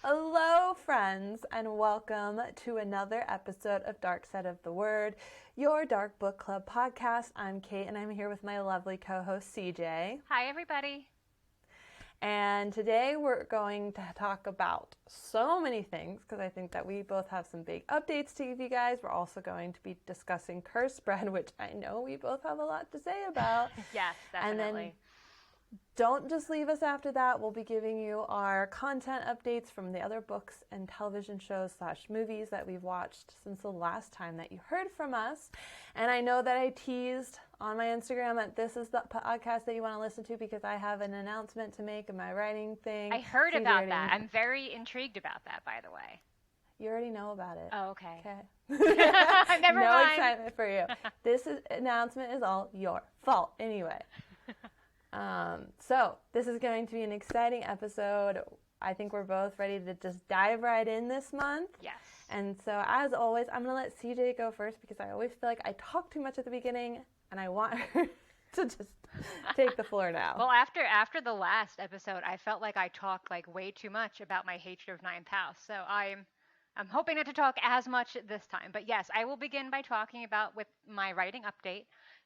Hello, friends, and welcome to another episode of Dark Side of the Word, your Dark Book Club podcast. I'm Kate, and I'm here with my lovely co-host, CJ. Hi, everybody. And today we're going to talk about so many things, because I think that we both have some big updates to give you guys. We're also going to be discussing Curse Bread, which I know we both have a lot to say about. Yes, definitely. And then don't just leave us after that. We'll be giving you our content updates from the other books and television shows / movies that we've watched since the last time that you heard from us. And I know that I teased on my Instagram that this is the podcast that you want to listen to because I have an announcement to make in my writing thing. I heard about that. I'm very intrigued about that, by the way. You already know about it. Oh, okay. Never mind. No excitement for you. This announcement is all your fault anyway. So this is going to be an exciting episode. I think we're both ready to just dive right in this month. Yes. And so as always, I'm going to let CJ go first because I always feel like I talk too much at the beginning and I want her to just take the floor now. Well, after the last episode, I felt like I talked way too much about my hatred of Ninth House. So I'm hoping not to talk as much this time. But yes, I will begin by talking about with my writing update.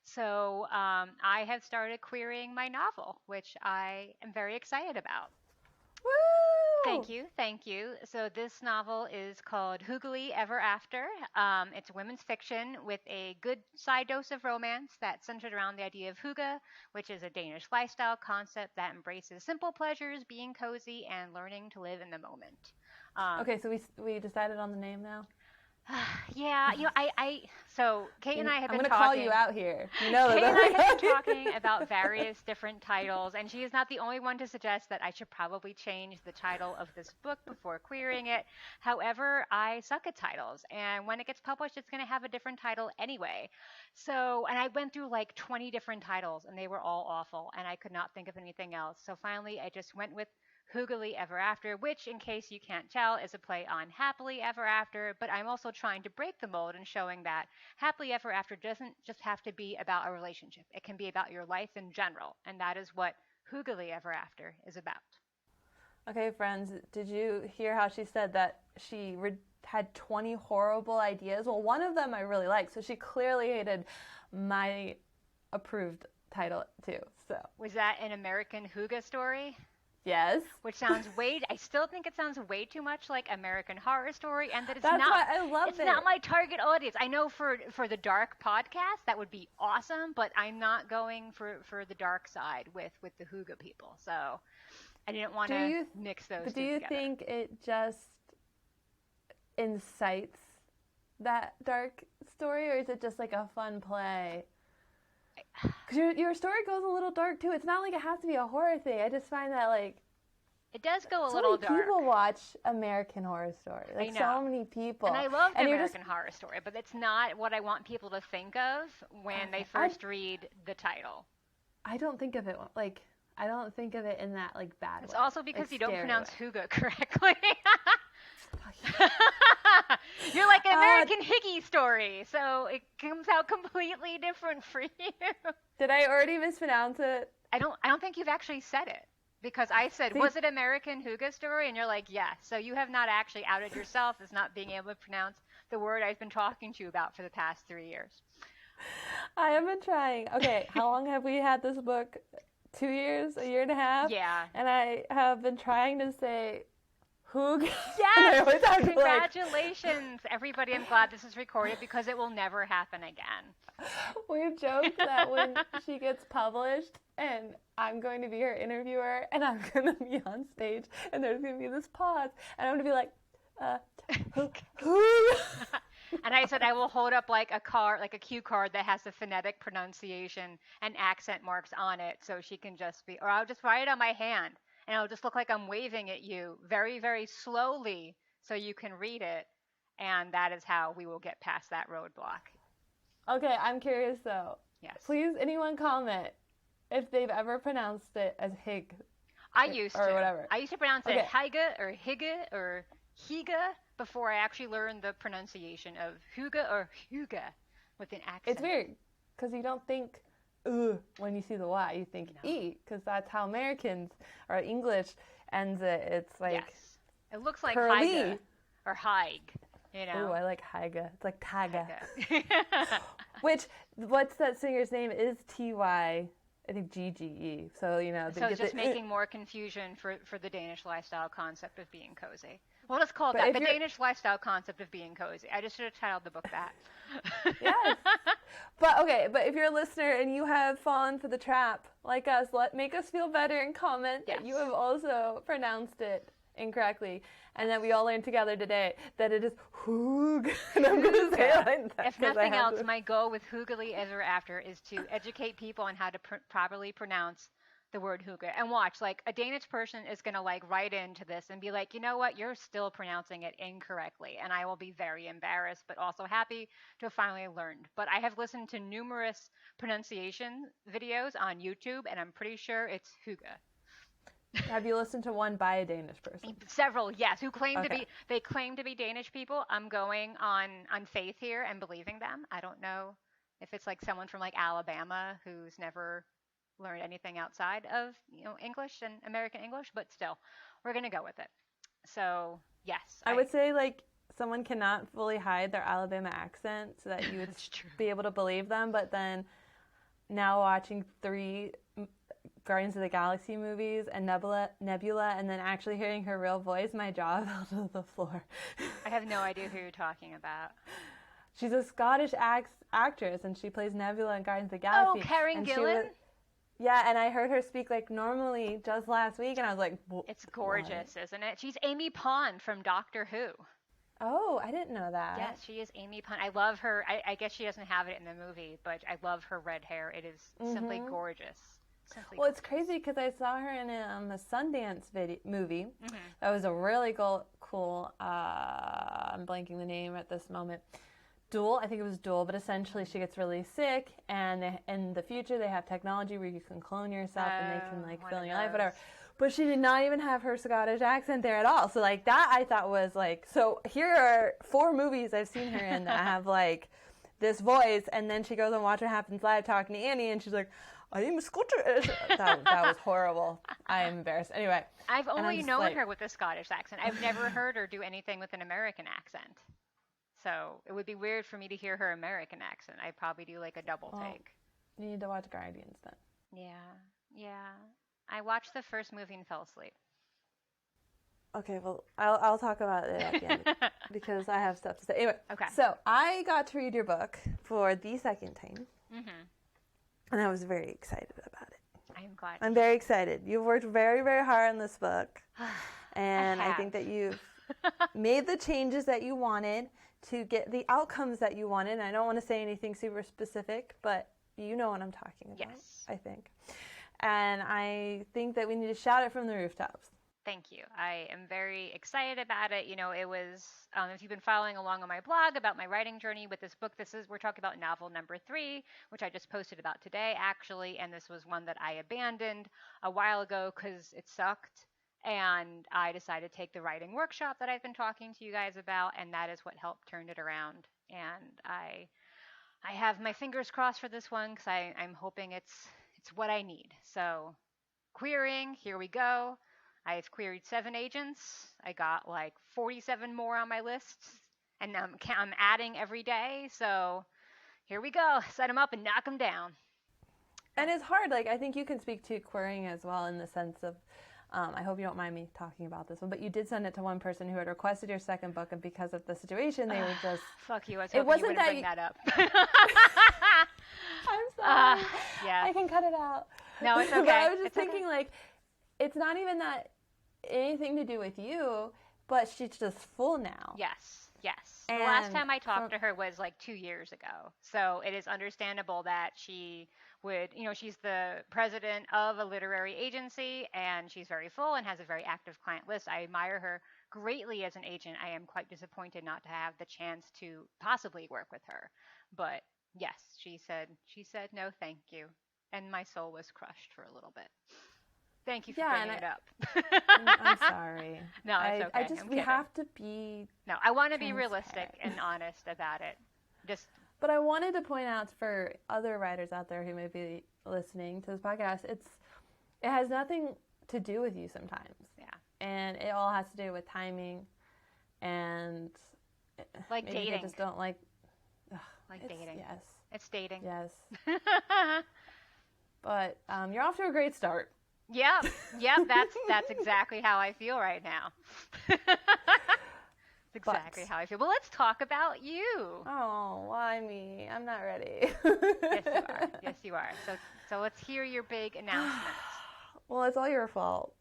So I have started querying my novel, which I am very excited about. Woo! Thank you. So this novel is called Hygge Ever After. It's women's fiction with a good side dose of romance that's centered around the idea of hygge, which is a Danish lifestyle concept that embraces simple pleasures, being cozy, and learning to live in the moment. Okay, so we decided on the name now? Yeah, so Kate and I have been talking. I'm going to call you out here. You know Kate and I have been talking about various different titles, and she is not the only one to suggest that I should probably change the title of this book before querying it. However, I suck at titles, and when it gets published, it's going to have a different title anyway. So, and I went through 20 different titles, and they were all awful, and I could not think of anything else. So finally, I just went with Hygge Ever After, which, in case you can't tell, is a play on Happily Ever After, but I'm also trying to break the mold and showing that Happily Ever After doesn't just have to be about a relationship. It can be about your life in general, and that is what Hygge Ever After is about. Okay, friends, did you hear how she said that she had 20 horrible ideas? Well, one of them I really like, so she clearly hated my approved title, too. So was that an American Hygge Story? Yes. Which sounds I still think it sounds way too much like American Horror Story, and that it's That's not. Why I love it's not my target audience. I know for the dark podcast that would be awesome, but I'm not going for the dark side with the Hygge people. So I didn't want to mix those two together. Do you think it just incites that dark story, or is it just a fun play? Because your story goes a little dark too. It's not like it has to be a horror thing. I just find that it does go a so little many dark. People watch American Horror Story. I know. So many people. And I love the American Horror Story, but it's not what I want people to think of when they first read the title. I don't think of it I don't think of it in that bad It's way. also because you don't pronounce Hygge correctly. You're like an American Hygge Story, so it comes out completely different for you. Did I already mispronounce it? I don't think you've actually said it, because I said, was it American Hygge Story? And you're like, yes. So you have not actually outed yourself as not being able to pronounce the word I've been talking to you about for the past 3 years. I have been trying. Okay, how long have we had this book? 2 years? A year and a half? Yeah. And I have been trying to say Hygge. Yes! Congratulations, everybody. I'm glad this is recorded because it will never happen again. We've joked that when she gets published and I'm going to be her interviewer and I'm going to be on stage and there's going to be this pause and I'm going to be like, Hygge. And I said I will hold up a cue card that has the phonetic pronunciation and accent marks on it so she can or I'll just write it on my hand. And it'll just look like I'm waving at you very, very slowly so you can read it. And that is how we will get past that roadblock. Okay, I'm curious though. Yes. Please, anyone comment if they've ever pronounced it as Hygge. I used to. Or whatever. I used to pronounce it Hygge or Hygge or Hygge before I actually learned the pronunciation of Hygge or Hygge with an accent. It's weird because you don't think when you see the Y, you think E, because that's how Americans or English ends it. It's like It looks like Curly. Haiga or Haig, you know. Ooh, I like Haiga. It's like Taga. Haiga. Which, what's that singer's name? Is T-Y, I think G-G-E. So, you know. So it's just making more confusion for the Danish lifestyle concept of being cozy. Well, let's call it that. The Danish lifestyle concept of being cozy. I just should have titled the book that. Yes. But if you're a listener and you have fallen for the trap, like us, make us feel better and comment that you have also pronounced it incorrectly, and that we all learned together today that it is hoog. And I'm going to say it like that. If nothing else, my goal with Hoogly Ever After is to educate people on how to properly pronounce the word hygge. And watch, like, a Danish person is going to, like, write into this and be like, you know what, you're still pronouncing it incorrectly. And I will be very embarrassed, but also happy to have finally learned. But I have listened to numerous pronunciation videos on YouTube, and I'm pretty sure it's hygge. Have you listened to one by a Danish person? Several, yes, who claim to be, they claim to be Danish people. I'm going on faith here and believing them. I don't know if it's like someone from like Alabama who's never learned anything outside of, you know, English and American English, but still, we're going to go with it. So, yes. I would say, like, someone cannot fully hide their Alabama accent so that you would be able to believe them, but then now watching 3 Guardians of the Galaxy movies and Nebula, and then actually hearing her real voice, my jaw fell to the floor. I have no idea who you're talking about. She's a Scottish actress, and she plays Nebula in Guardians of the Galaxy. Oh, Karen Gillan? Yeah, and I heard her speak like normally just last week, and I was like, it's gorgeous, isn't it? She's Amy Pond from Doctor Who. Oh, I didn't know that. Yes, she is Amy Pond. I love her. I guess she doesn't have it in the movie, but I love her red hair. It is simply gorgeous. Well, it's crazy because I saw her in a Sundance movie. That was a really cool, I'm blanking the name at this moment. Duel, I think it was Duel, but essentially she gets really sick, and in the future they have technology where you can clone yourself and they can like fill in your life, whatever. But she did not even have her Scottish accent there at all. So like that I thought was like, so here are 4 movies I've seen her in that have like this voice, and then she goes on Watch What Happens Live talking to Annie, and she's like, I'm Scottish. That was horrible. I'm embarrassed. Anyway. I've only known her with a Scottish accent. I've never heard her do anything with an American accent. So it would be weird for me to hear her American accent. I'd probably do like a double take. You need to watch Guardians then. Yeah. I watched the first movie and fell asleep. Okay, well, I'll talk about it at the end because I have stuff to say. Anyway, so I got to read your book for the second time, and I was very excited about it. I'm glad. I'm very excited. You've worked very, very hard on this book, and I think that you've made the changes that you wanted to get the outcomes that you wanted. And I don't want to say anything super specific, but you know what I'm talking about, I think. And I think that we need to shout it from the rooftops. Thank you. I am very excited about it. You know, it was, if you've been following along on my blog about my writing journey with this book, we're talking about novel number 3, which I just posted about today, actually. And this was one that I abandoned a while ago because it sucked. And I decided to take the writing workshop that I've been talking to you guys about, and that is what helped turn it around. And I have my fingers crossed for this one because I'm hoping it's what I need. So querying, here we go. I've queried 7 agents. I got like 47 more on my list, and I'm adding every day. So here we go. Set them up and knock them down. And it's hard. Like, I think you can speak to querying as well in the sense of, I hope you don't mind me talking about this one, but you did send it to one person who had requested your second book, and because of the situation, they were just... Fuck you. I was hoping you wouldn't bring that up. I'm sorry. Yeah. I can cut it out. No, it's okay. But I was just thinking, like, it's not even that anything to do with you, but she's just full now. Yes. And the last time I talked to her was like 2 years ago. So it is understandable that she would, you know, she's the president of a literary agency, and she's very full and has a very active client list. I admire her greatly as an agent. I am quite disappointed not to have the chance to possibly work with her. But yes, she said no, thank you. And my soul was crushed for a little bit. Thank you for bringing it up. I'm sorry. No, it's okay. We have to be... No, I want to be realistic and honest about it. But I wanted to point out for other writers out there who may be listening to this podcast, it has nothing to do with you sometimes. Yeah. and it all has to do with timing and Like maybe dating. they just don't like Dating. Yes. It's dating. Yes. But you're off to a great start. Yep. That's exactly how I feel right now. Exactly how I feel. Well, let's talk about you. Oh, why me? I'm not ready. Yes, you are. So let's hear your big announcements. Well, it's all your fault.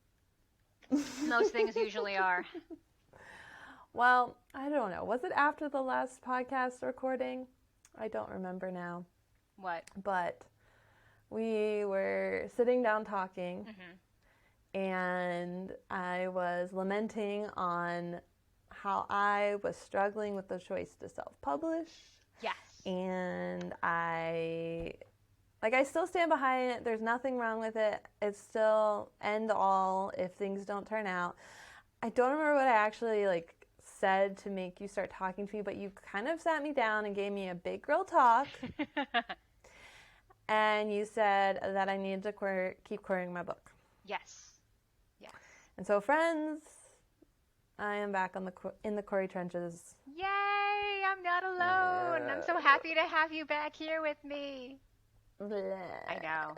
Most things usually are. Well, I don't know. Was it after the last podcast recording? I don't remember now. What? But we were sitting down talking, and I was lamenting on how I was struggling with the choice to self-publish. Yes. And I still stand behind it. There's nothing wrong with it. It's still end all if things don't turn out. I don't remember what I actually said to make you start talking to me, but you kind of sat me down and gave me a big girl talk. And you said that I needed to keep querying my book. Yes. And so, friends, I am back in the query trenches. Yay! I'm not alone. I'm so happy to have you back here with me. Bleh. I know.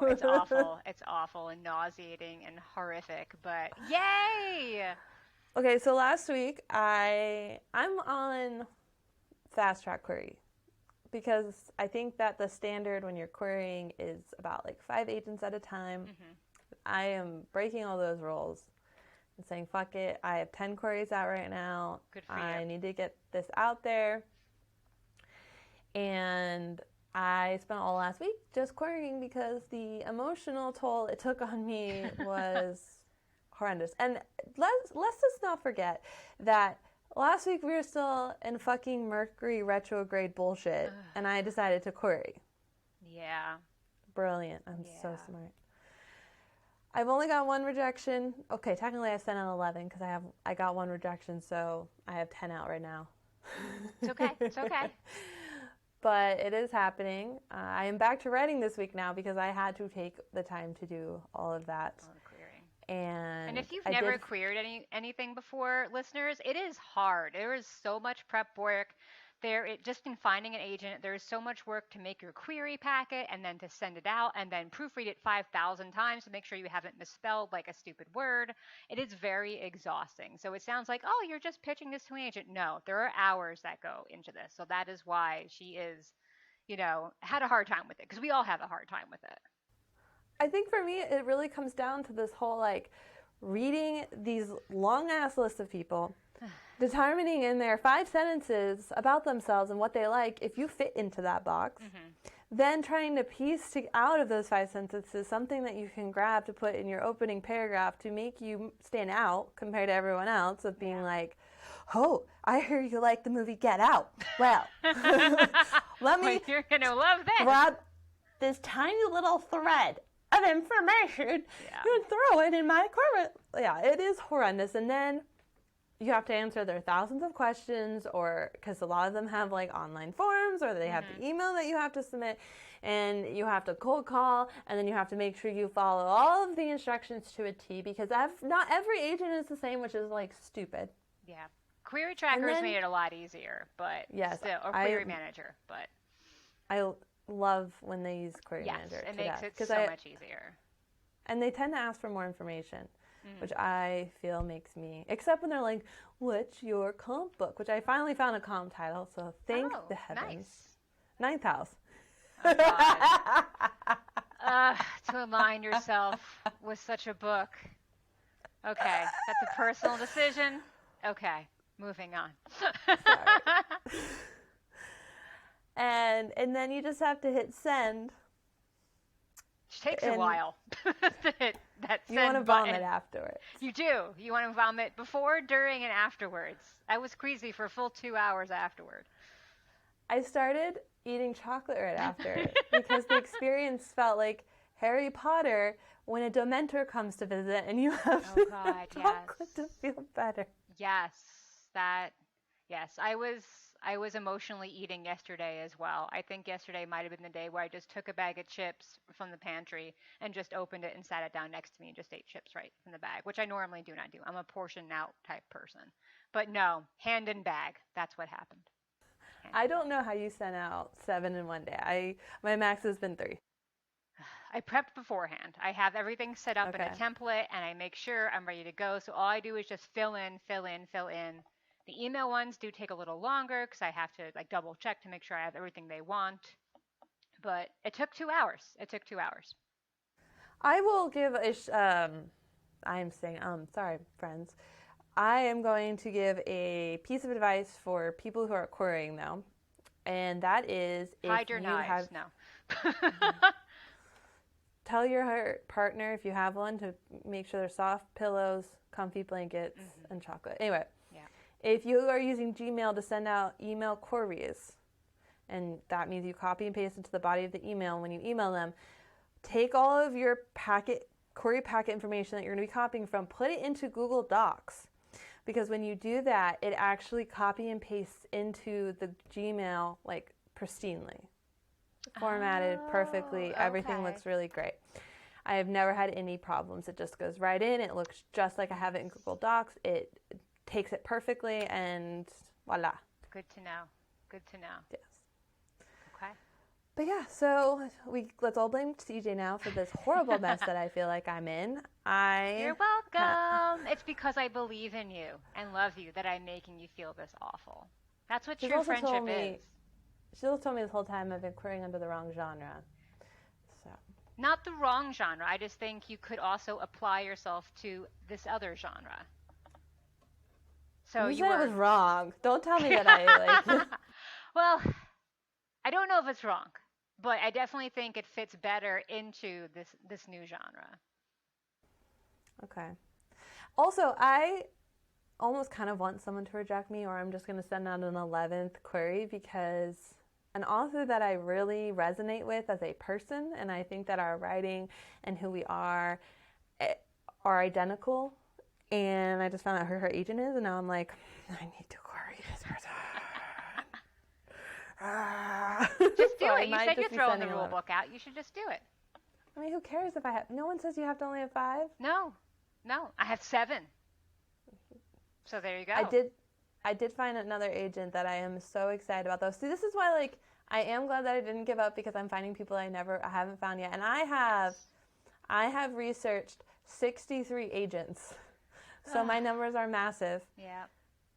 It's awful. It's awful and nauseating and horrific, but yay! Okay, so last week I'm on fast track query because I think that the standard when you're querying is about 5 agents at a time. I am breaking all those rules and saying, fuck it, I have 10 queries out right now. Good for I you. need to get this out there. And I spent all last week just querying because the emotional toll it took on me was horrendous. And let's just not forget that last week we were still in fucking Mercury retrograde bullshit, and I decided to query. Yeah. Brilliant. I'm so smart. I've only got one rejection. Okay, technically I sent out 11 because I got one rejection, so I have 10 out right now. It's okay. But it is happening. I am back to writing this week now because I had to take the time to do all of that. And if you've never queried anything before, listeners, it is hard. There is so much prep work. Just in finding an agent, there is so much work to make your query packet and then to send it out and then proofread it 5,000 times to make sure you haven't misspelled a stupid word. It is very exhausting. So it sounds like, oh, you're just pitching this to an agent. No, there are hours that go into this. So that is why she is, had a hard time with it because we all have a hard time with it. I think for me, it really comes down to this whole reading these long ass lists of people, determining in their 5 sentences about themselves and what they like, if you fit into that box, then trying to piece out of those 5 sentences something that you can grab to put in your opening paragraph to make you stand out compared to everyone else of being oh, I hear you like the movie Get Out. Well, let me you're going to love this. Grab this tiny little thread of information and throw it in my corner. Yeah, it is horrendous. And then you have to answer their thousands of questions, or because a lot of them have online forms, or they have the email that you have to submit, and you have to cold call, and then you have to make sure you follow all of the instructions to a T, because not every agent is the same, which is stupid. Yeah. Query Tracker has made it a lot easier, but still, or Query Manager, but I love when they use Query Manager. It makes it so much easier. And they tend to ask for more information, which I feel makes me, except when they're like, what's your comp book? Which I finally found a comp title, so thank the heavens. Nice. 9th house. Oh, God. To align yourself with such a book. Okay, that's a personal decision. Okay, moving on. And then you just have to hit send. Which takes a while to hit that send button. You want to vomit afterwards. You do. You want to vomit before, during, and afterwards. I was queasy for a full 2 hours afterward. I started eating chocolate right after because the experience felt like Harry Potter when a Dementor comes to visit and you have have chocolate to feel better. Yes, I I was emotionally eating yesterday as well. I think yesterday might have been the day where I just took a bag of chips from the pantry and just opened it and sat it down next to me and just ate chips right from the bag, which I normally do not do. I'm a portion out type person. But no, hand in bag. That's what happened. I don't know how you sent out 7 in one day. My max has been 3. I prepped beforehand. I have everything set up in a template, and I make sure I'm ready to go. So all I do is just fill in. The email ones do take a little longer because I have to like double check to make sure I have everything they want. But it took 2 hours. I will give I'm saying, sorry, friends. I am going to give a piece of advice for people who are querying, though. And that is hide your knives. No. Tell your partner, if you have one, to make sure they're soft pillows, comfy blankets, and chocolate. Anyway, if you are using Gmail to send out email queries, and that means you copy and paste into the body of the email when you email them, take all of your query packet information that you're going to be copying from, put it into Google Docs. Because when you do that, it actually copy and pastes into the Gmail like pristinely. Formatted perfectly. Everything looks really great. I have never had any problems. It just goes right in. It looks just like I have it in Google Docs. It takes it perfectly, and voila. Good to know. Yes. Okay. But yeah, so let's all blame CJ now for this horrible mess that I feel like I'm in. You're welcome. It's because I believe in you and love you that I'm making you feel this awful. That's what true friendship is. She also told me this whole time I've been querying under the wrong genre. So. Not the wrong genre. I just think you could also apply yourself to this other genre. So you said it was wrong. Don't tell me that I like. Well, I don't know if it's wrong, but I definitely think it fits better into this new genre. Okay. Also, I almost kind of want someone to reject me, or I'm just going to send out an 11th query, because an author that I really resonate with as a person, and I think that our writing and who we are identical, and I just found out who her agent is, and now I'm like, I need to query this person. Just do it. You said you're throwing the rule book out. You should just do it. I mean, who cares if I have... No one says you have to only have 5. No. I have 7. So there you go. I did find another agent that I am so excited about, though. See, this is why, like, I am glad that I didn't give up, because I'm finding people I haven't found yet. And I have researched 63 agents. So my numbers are massive. Yeah.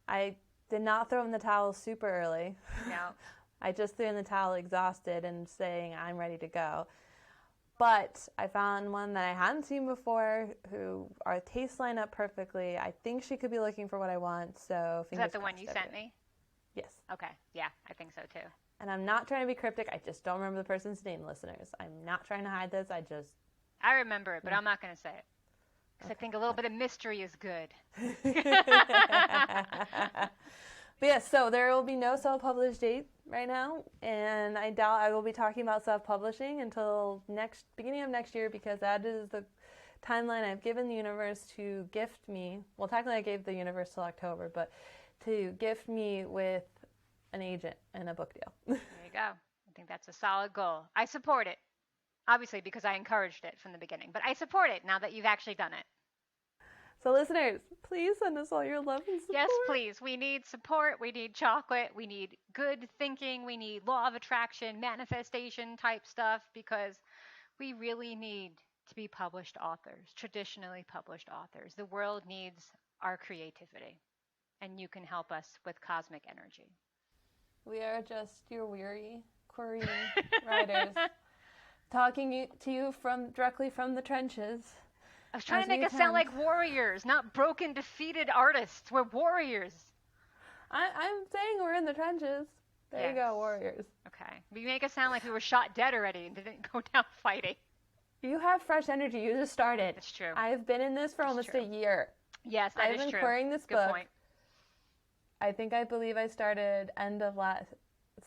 I did not throw in the towel super early. No. I just threw in the towel exhausted and saying I'm ready to go. But I found one that I hadn't seen before, who our tastes line up perfectly. I think she could be looking for what I want. So is that the one you sent me? Yes. Okay. Yeah, I think so too. And I'm not trying to be cryptic. I just don't remember the person's name, listeners. I'm not trying to hide this. I remember it, but I'm not going to say it. Because I think a little bit of mystery is good. But yes, so there will be no self-published date right now, and I doubt I will be talking about self-publishing until beginning of next year, because that is the timeline I've given the universe to gift me. Well, technically I gave the universe till October, but to gift me with an agent and a book deal. There you go. I think that's a solid goal. I support it. Obviously, because I encouraged it from the beginning, but I support it now that you've actually done it. So listeners, please send us all your love and support. Yes, please. We need support. We need chocolate. We need good thinking. We need law of attraction, manifestation type stuff, because we really need to be published authors, traditionally published authors. The world needs our creativity, and you can help us with cosmic energy. We are just your weary, querying writers, talking to you directly from the trenches. I was trying to make us sound like warriors, not broken, defeated artists. We're warriors. I'm saying we're in the trenches. There you go, warriors. Okay. You make us sound like we were shot dead already and didn't go down fighting. You have fresh energy. You just started. That's true. I've been in this for almost a year. Yes, that is true. I've been querying this book. Good point. I believe I started end of last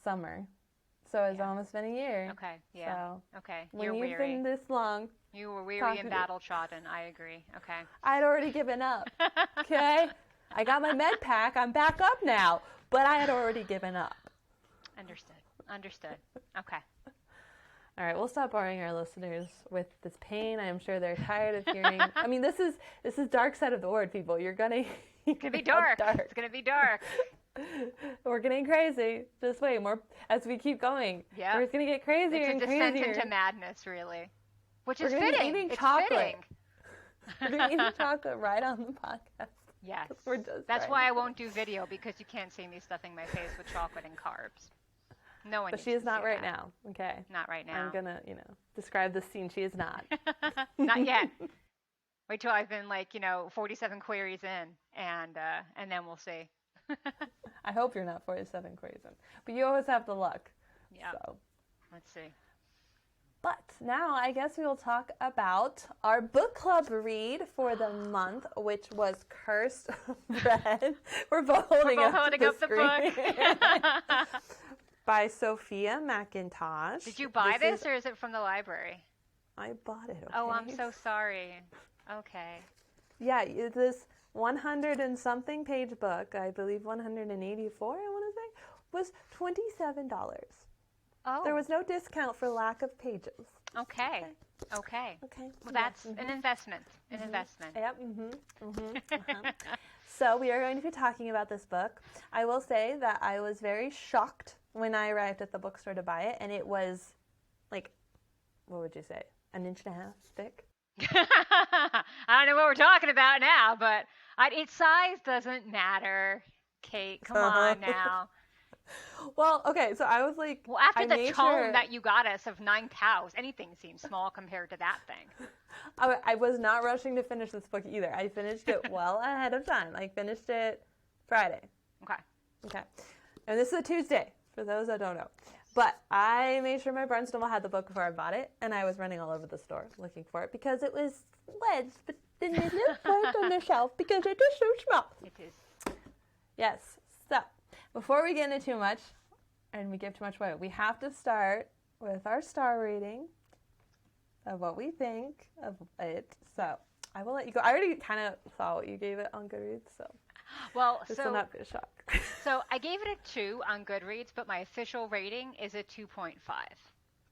summer. So it's almost been a year. Okay, yeah. So okay, when you've been this long. You were weary and battle-trodden. I agree. Okay. I'd already given up. Okay? I got my med pack. I'm back up now. but I had already given up. Understood. Okay. All right, we'll stop boring our listeners with this pain. I am sure they're tired of hearing. I mean, this is dark side of the word, people. It's gonna be dark. It's gonna be dark. We're getting crazy. Just wait, more as we keep going. Yeah, we're gonna get crazier and crazier. It's a descent into madness, really, which is fitting. Eating chocolate. We're gonna be eating chocolate right on the podcast. Yes, that's why I won't do video, because you can't see me stuffing my face with chocolate and carbs. No one. But she is not right now. Okay. Not right now. I'm gonna, describe the scene. She is not. Not yet. Wait till I've been 47 queries in, and then we'll see. I hope you're not 47 queries in, but you always have the luck. Yeah. So. Let's see. But now I guess we will talk about our book club read for the month, which was Cursed Bread. We're both holding up the book. By Sophie Mackintosh. Did you buy this or is it from the library? I bought it. Okay? Oh, I'm so sorry. Okay. Yeah, this 100 and something page book, I believe 184, I want to say, was $27. Oh. There was no discount for lack of pages. Okay. Well, that's an investment. An investment. Yep. So we are going to be talking about this book. I will say that I was very shocked when I arrived at the bookstore to buy it, and it was what would you say, 1.5 inches thick? I don't know what we're talking about now, but its size doesn't matter. Kate, come on now. Well, okay, so I was like... Well, after the tome that you got us of 9 cows, anything seems small compared to that thing. I was not rushing to finish this book either. I finished it well ahead of time. I finished it Friday. Okay. And this is a Tuesday, for those that don't know. Yes. But I made sure my Barnesnoble had the book before I bought it, and I was running all over the store looking for it because it was wedged but in the little part on the shelf because it is so small. It is. Yes. So, before we get into too much, and we give too much away, we have to start with our star rating of what we think of it. So, I will let you go. I already kind of saw what you gave it on Goodreads, so this will not be a shock. So, I gave it a 2 on Goodreads, but my official rating is a 2.5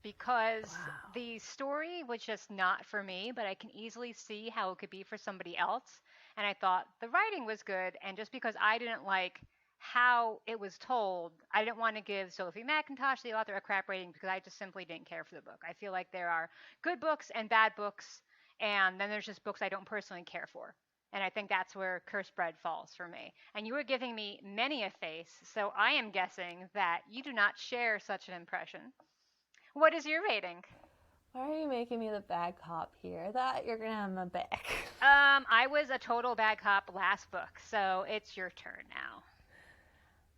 because the story was just not for me, but I can easily see how it could be for somebody else. And I thought the writing was good, and just because I didn't like how it was told, I didn't want to give Sophie Mackintosh, the author, a crap rating because I just simply didn't care for the book. I feel like there are good books and bad books, and then there's just books I don't personally care for. And I think that's where Cursed Bread falls for me. And you were giving me many a face, so I am guessing that you do not share such an impression. What is your rating? Why are you making me the bad cop here? That you're going to have my back. I was a total bad cop last book, so it's your turn now.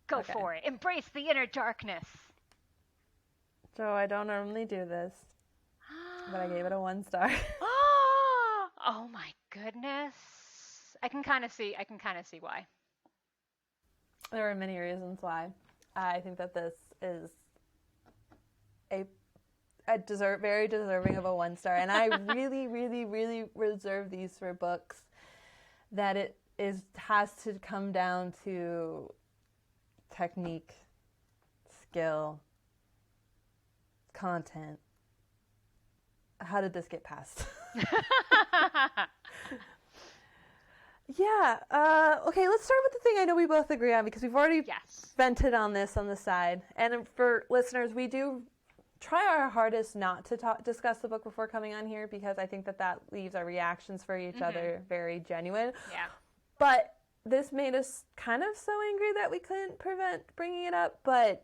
Go for it. Embrace the inner darkness. So I don't normally do this, but I gave it a 1 star. Oh my goodness. I can kind of see why. There are many reasons why. I think that this is very deserving of a 1 star, and I really, really, really reserve these for books that it has to come down to technique, skill, content. How did this get passed? Yeah. Okay, let's start with the thing I know we both agree on because we've already vented on this on the side. And for listeners, we do try our hardest not to discuss the book before coming on here because I think that leaves our reactions for each other very genuine. Yeah. But this made us kind of so angry that we couldn't prevent bringing it up. But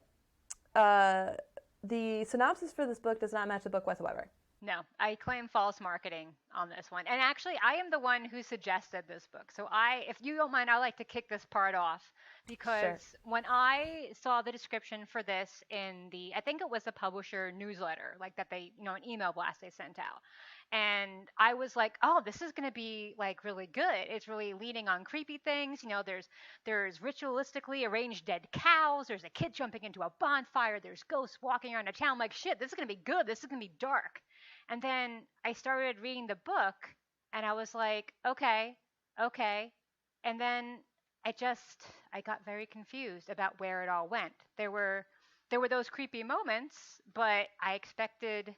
the synopsis for this book does not match the book whatsoever. No, I claim false marketing on this one. And actually, I am the one who suggested this book. So if you don't mind, I'd like to kick this part off because when I saw the description for this in I think it was the publisher newsletter, like that they, an email blast they sent out. And I was like, oh, this is going to be like really good. It's really leaning on creepy things. There's ritualistically arranged dead cows. There's a kid jumping into a bonfire. There's ghosts walking around a town. I'm like, shit, this is going to be good. This is going to be dark. And then I started reading the book and I was like, okay. And then I got very confused about where it all went. There were those creepy moments, but I expected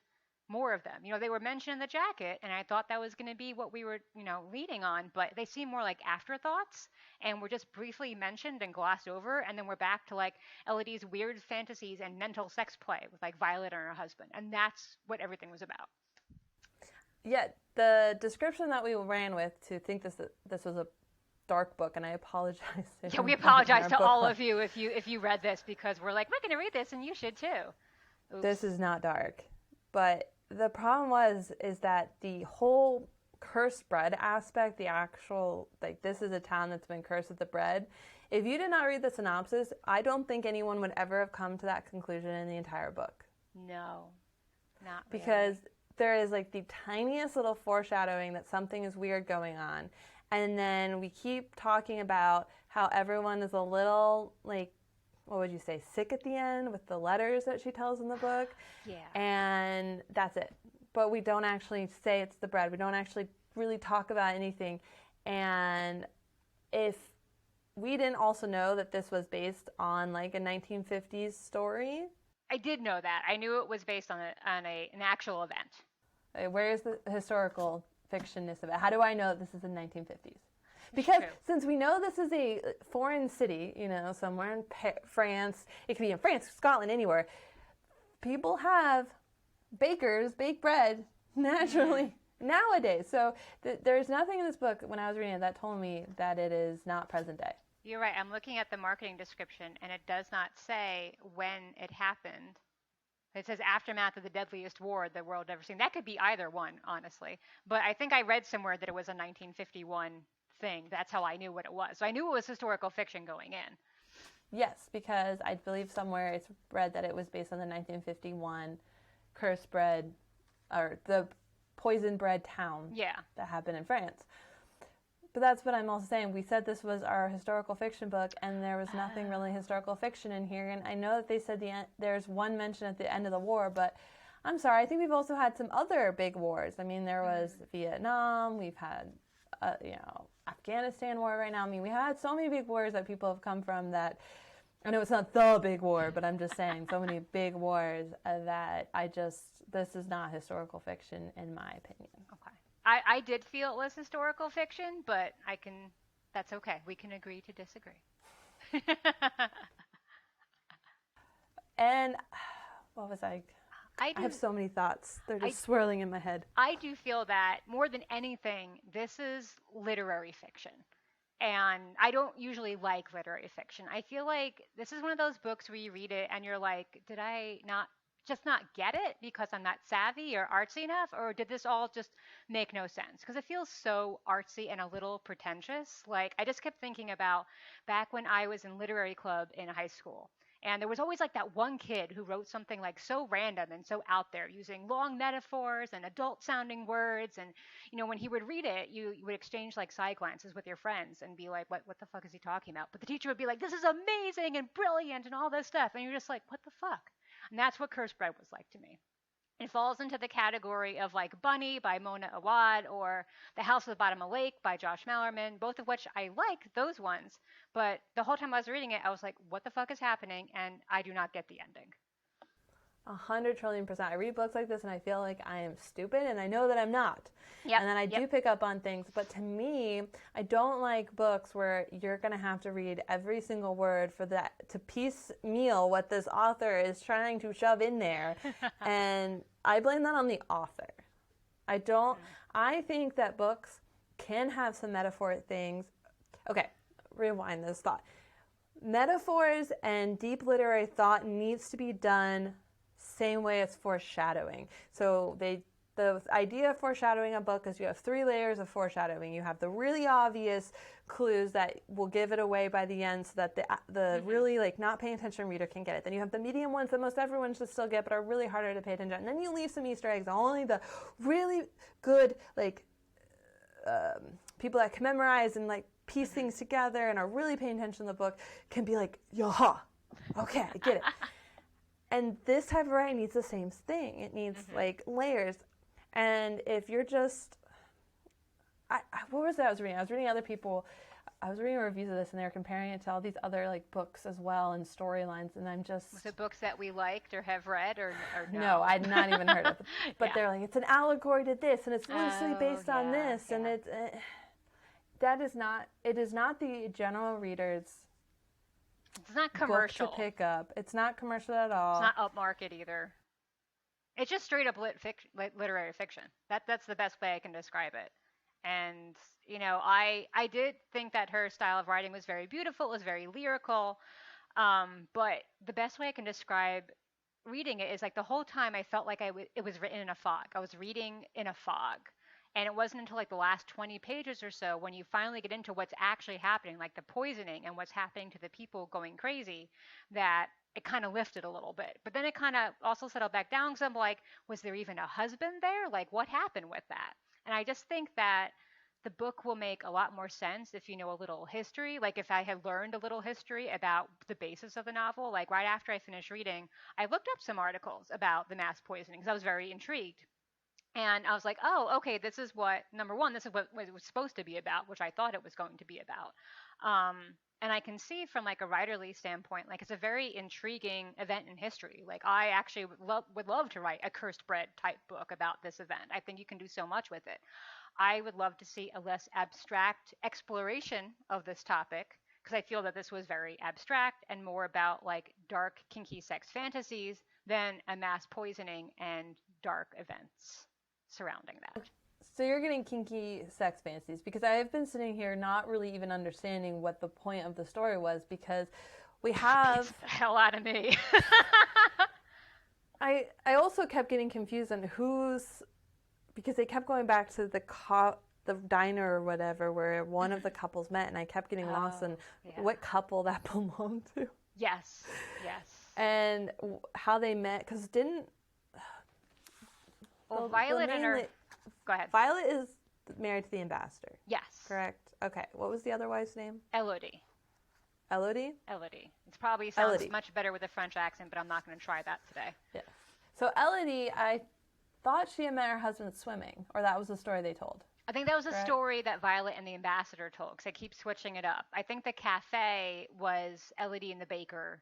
more of them. They were mentioned in the jacket, and I thought that was going to be what we were, leading on, but they seem more like afterthoughts and were just briefly mentioned and glossed over, and then we're back to like Elodie's weird fantasies and mental sex play with like Violet and her husband, and that's what everything was about. Yeah, the description that we ran with to think this was a dark book, and I apologize. Yeah, we apologize to all of you if you read this, because we're like, we're going to read this and you should too. Oops. This is not dark. But the problem is that the whole cursed bread aspect, the actual, like, this is a town that's been cursed with the bread. If you did not read the synopsis, I don't think anyone would ever have come to that conclusion in the entire book. No, not really. Because there is like the tiniest little foreshadowing that something is weird going on. And then we keep talking about how everyone is a little, like, what would you say, sick at the end with the letters that she tells in the book. Yeah. And that's it. But we don't actually say it's the bread. We don't actually really talk about anything. And if we didn't also know that this was based on like a 1950s story. I did know that. I knew it was based on an actual event. Where is the historical fictionness of it? How do I know that this is in 1950s? Because since we know this is a foreign city, somewhere in France, it could be in France, Scotland, anywhere, people have bakers bake bread naturally nowadays. So there's nothing in this book, when I was reading it, that told me that it is not present day. You're right. I'm looking at the marketing description, and it does not say when it happened. It says aftermath of the deadliest war the world ever seen. That could be either one, honestly. But I think I read somewhere that it was a 1951 thing. That's how I knew what it was. So I knew it was historical fiction going in. Yes, because I believe somewhere it's read that it was based on the 1951 cursed bread, or the poison bread town that happened in France. But that's what I'm also saying. We said this was our historical fiction book, and there was nothing really historical fiction in here. And I know that they said there's one mention at the end of the war, but I'm sorry. I think we've also had some other big wars. I mean, there was Vietnam. We've had, Afghanistan war right now. I mean, we had so many big wars that people have come from that. I know it's not the big war, but I'm just saying so many big wars that this is not historical fiction in my opinion. Okay. I did feel it was historical fiction, but that's okay. We can agree to disagree. And what was I have so many thoughts. They're just swirling in my head. I do feel that more than anything, this is literary fiction. And I don't usually like literary fiction. I feel like this is one of those books where you read it and you're like, did I not get it because I'm not savvy or artsy enough, or did this all just make no sense? Because it feels so artsy and a little pretentious. Like, I just kept thinking about back when I was in literary club in high school, and there was always like that one kid who wrote something like so random and so out there, using long metaphors and adult sounding words. And when he would read it, you would exchange like side glances with your friends and be like, what the fuck is he talking about? But the teacher would be like, this is amazing and brilliant and all this stuff, and you're just like, what the fuck? And that's what Cursed Bread was like to me. It falls into the category of like Bunny by Mona Awad, or The House at the Bottom of the Lake by Josh Malerman, both of which I like those ones. But the whole time I was reading it, I was like, what the fuck is happening? And I do not get the ending. 100 trillion%. I read books like this and I feel like I am stupid, and I know that I'm not. Yep. And then I do pick up on things, but to me, I don't like books where you're going to have to read every single word for that, to piecemeal what this author is trying to shove in there. And I blame that on the author. I think that books can have some metaphoric things. Okay, rewind this thought. Metaphors and deep literary thought needs to be done same way as foreshadowing. So the idea of foreshadowing a book is you have 3 layers of foreshadowing. You have the really obvious clues that will give it away by the end, so that the really like not paying attention reader can get it. Then you have the medium ones that most everyone should still get but are really harder to pay attention. And then you leave some Easter eggs. Only the really good people that can memorize and like piece things together and are really paying attention to the book can be like, yaha, okay, I get it. And this type of writing needs the same thing. It needs like layers. And if you're just, what was that I was reading? I was reading other people I was reading reviews of this, and they were comparing it to all these other like books as well and storylines, and I'm just... Was it books that we liked or have read or no? No, I'd not even heard of it. But Yeah. they're like, it's an allegory to this, and it's loosely based on this, and it's... that is not... It is not the general reader's... It's not commercial. Book to pick up. It's not commercial at all. It's not upmarket either. It's just straight up literary fiction. That's the best way I can describe it. And, you know, I did think that her style of writing was very beautiful. It was very lyrical. But the best way I can describe reading it is like the whole time I felt like it was written in a fog. I was reading in a fog. And it wasn't until like the last 20 pages or so when you finally get into what's actually happening, like the poisoning and what's happening to the people going crazy, that it kind of lifted a little bit. But then it kind of also settled back down because I'm like, was there even a husband there? Like, what happened with that? And I just think that the book will make a lot more sense if you know a little history. Like if I had learned a little history about the basis of the novel, like right after I finished reading, I looked up some articles about the mass poisoning because I was very intrigued. And I was like, oh, okay, this is what, number one, this is what it was supposed to be about, which I thought it was going to be about. And I can see from like a writerly standpoint, like it's a very intriguing event in history. Like I actually would love to write a cursed bread type book about this event. I think you can do so much with it. I would love to see a less abstract exploration of this topic because I feel that this was very abstract and more about like dark, kinky sex fantasies than a mass poisoning and dark events surrounding that. So you're getting kinky sex fantasies because I have been sitting here not really even understanding what the point of the story was because we have... It's the hell out of me. I also kept getting confused on who's... Because they kept going back to the diner or whatever where one of the couples met, and I kept getting lost in what couple that belonged to. Yes. And how they met, because didn't... Well, Violet and her... Go ahead. Violet is married to the ambassador. Yes. Correct? Okay. What was the other wife's name? Elodie. Elodie? Elodie. It probably sounds much better with a French accent, but I'm not going to try that today. Yeah. So Elodie, I thought she had met her husband swimming, or that was the story they told. I think that was a story that Violet and the ambassador told, because I keep switching it up. I think the cafe was Elodie and the baker's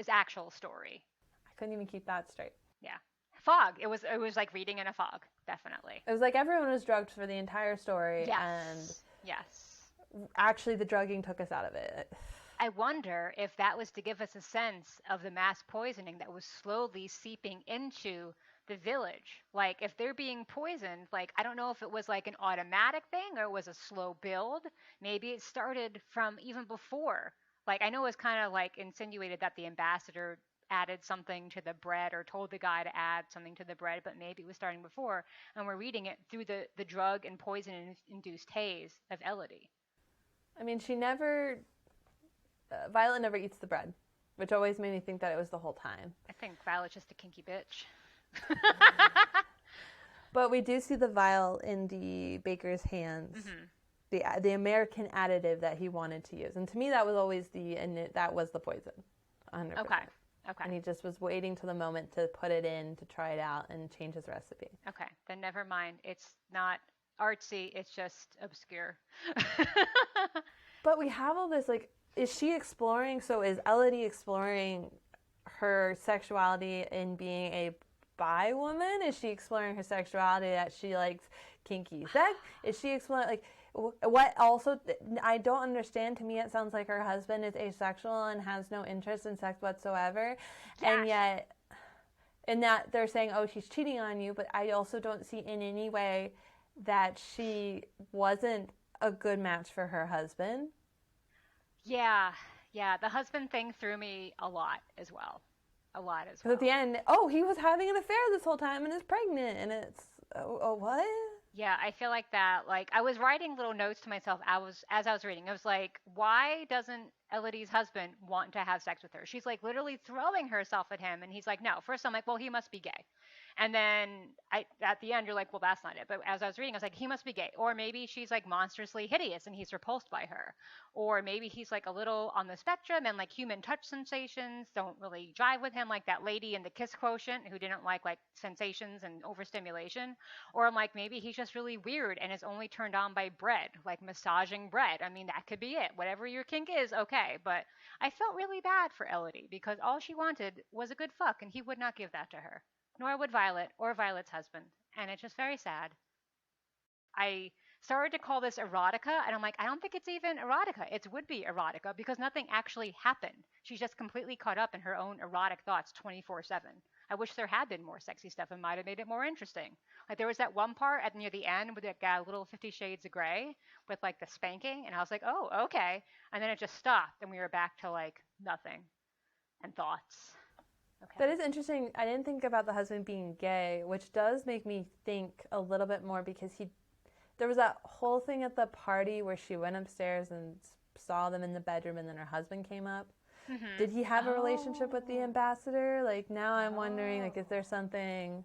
actual story. I couldn't even keep that straight. Yeah. Fog. It was like reading in a fog, definitely. It was like everyone was drugged for the entire story. Yes. And yes. Actually, the drugging took us out of it. I wonder if that was to give us a sense of the mass poisoning that was slowly seeping into the village. Like, if they're being poisoned, like, I don't know if it was like an automatic thing or it was a slow build. Maybe it started from even before. Like, I know it was kind of like insinuated that the ambassador added something to the bread or told the guy to add something to the bread, but maybe it was starting before, and we're reading it through the drug and poison-induced haze of Elodie. I mean, she never... Violet never eats the bread, which always made me think that it was the whole time. I think Violet's just a kinky bitch. But we do see the vial in the baker's hands. Mm-hmm. The American additive that he wanted to use. And to me, that was always that was the poison. 100%. Okay. And he just was waiting till the moment to put it in, to try it out, and change his recipe. Okay, then never mind. It's not artsy, it's just obscure. But we have all this, like, is she exploring, so is Elodie exploring her sexuality in being a bi woman? Is she exploring her sexuality that she likes kinky sex? Is she exploring, like... What also I don't understand, to me it sounds like her husband is asexual and has no interest in sex whatsoever. Yes. And yet in that they're saying, oh, she's cheating on you, but I also don't see in any way that she wasn't a good match for her husband. Yeah, the husband thing threw me a lot as well. But at the end, oh, he was having an affair this whole time and is pregnant, and it's, oh what? Yeah, I feel like that. Like, I was writing little notes to myself as I was reading. I was like, why doesn't Elodie's husband want to have sex with her. She's like literally throwing herself at him, and he's like, no. First, I'm like, well, he must be gay. And then at the end, you're like, well, that's not it. But as I was reading, I was like, he must be gay. Or maybe she's like monstrously hideous and he's repulsed by her. Or maybe he's like a little on the spectrum and like human touch sensations don't really jive with him, like that lady in the Kiss Quotient who didn't like sensations and overstimulation. Or I'm like, maybe he's just really weird and is only turned on by bread, like massaging bread. I mean, that could be it. Whatever your kink is, okay. But I felt really bad for Elodie because all she wanted was a good fuck and he would not give that to her, nor would Violet or Violet's husband. And it's just very sad. I started to call this erotica, and I'm like, I don't think it's even erotica. It would be erotica because nothing actually happened. She's just completely caught up in her own erotic thoughts 24/7. I wish there had been more sexy stuff and might have made it more interesting. Like there was that one part at near the end with that guy, little 50 Shades of Grey, with like the spanking, and I was like, oh, okay. And then it just stopped, and we were back to like nothing and thoughts. Okay. That is interesting. I didn't think about the husband being gay, which does make me think a little bit more because there was that whole thing at the party where she went upstairs and saw them in the bedroom and then her husband came up. Mm-hmm. Did he have a relationship with the ambassador? Like now I'm wondering, like, is there something?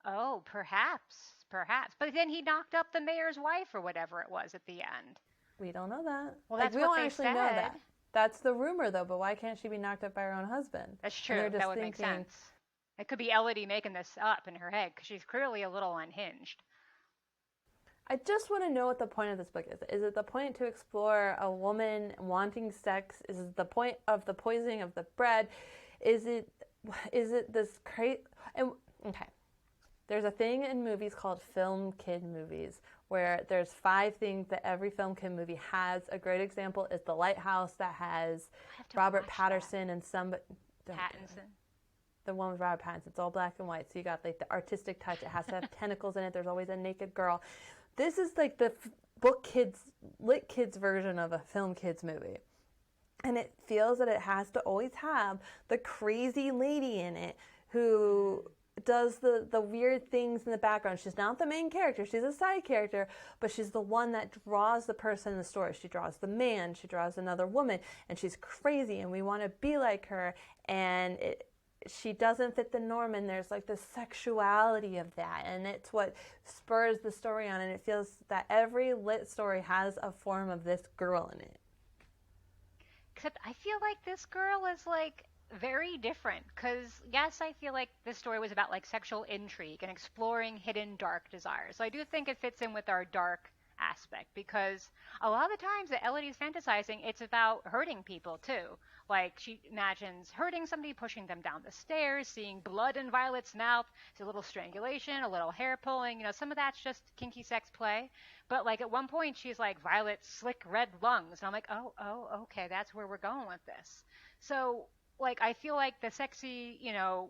Oh, perhaps. But then he knocked up the mayor's wife or whatever it was at the end. We don't know that. Well, that's what they said. Know that. That's the rumor, though, but why can't she be knocked up by her own husband? That's true. That would make sense. It could be Elodie making this up in her head because she's clearly a little unhinged. I just want to know what the point of this book is. Is it the point to explore a woman wanting sex? Is it the point of the poisoning of the bread? Is it this crazy? Okay. There's a thing in movies called film kid movies where there's 5 things that every film kid movie has. A great example is The Lighthouse that has Robert Pattinson and Pattinson. The one with Robert Pattinson. It's all black and white, so you got like the artistic touch. It has to have tentacles in it. There's always a naked girl. This is like the lit kids version of a film kids movie. And it feels that it has to always have the crazy lady in it who does the weird things in the background. She's not the main character. She's a side character, but she's the one that draws the person in the story. She draws the man. She draws another woman, and she's crazy, and we want to be like her, and she doesn't fit the norm, and there's like the sexuality of that, and it's what spurs the story on, and it feels that every lit story has a form of this girl in it. Except I feel like this girl is like very different because yes, I feel like this story was about like sexual intrigue and exploring hidden dark desires. So I do think it fits in with our dark aspect because a lot of the times that Elodie's fantasizing, it's about hurting people too. Like she imagines hurting somebody, pushing them down the stairs, seeing blood in Violet's mouth, it's a little strangulation, a little hair pulling, some of that's just kinky sex play. But like at one point she's like Violet's slick red lungs, and I'm like, oh, okay, that's where we're going with this. So like I feel like the sexy,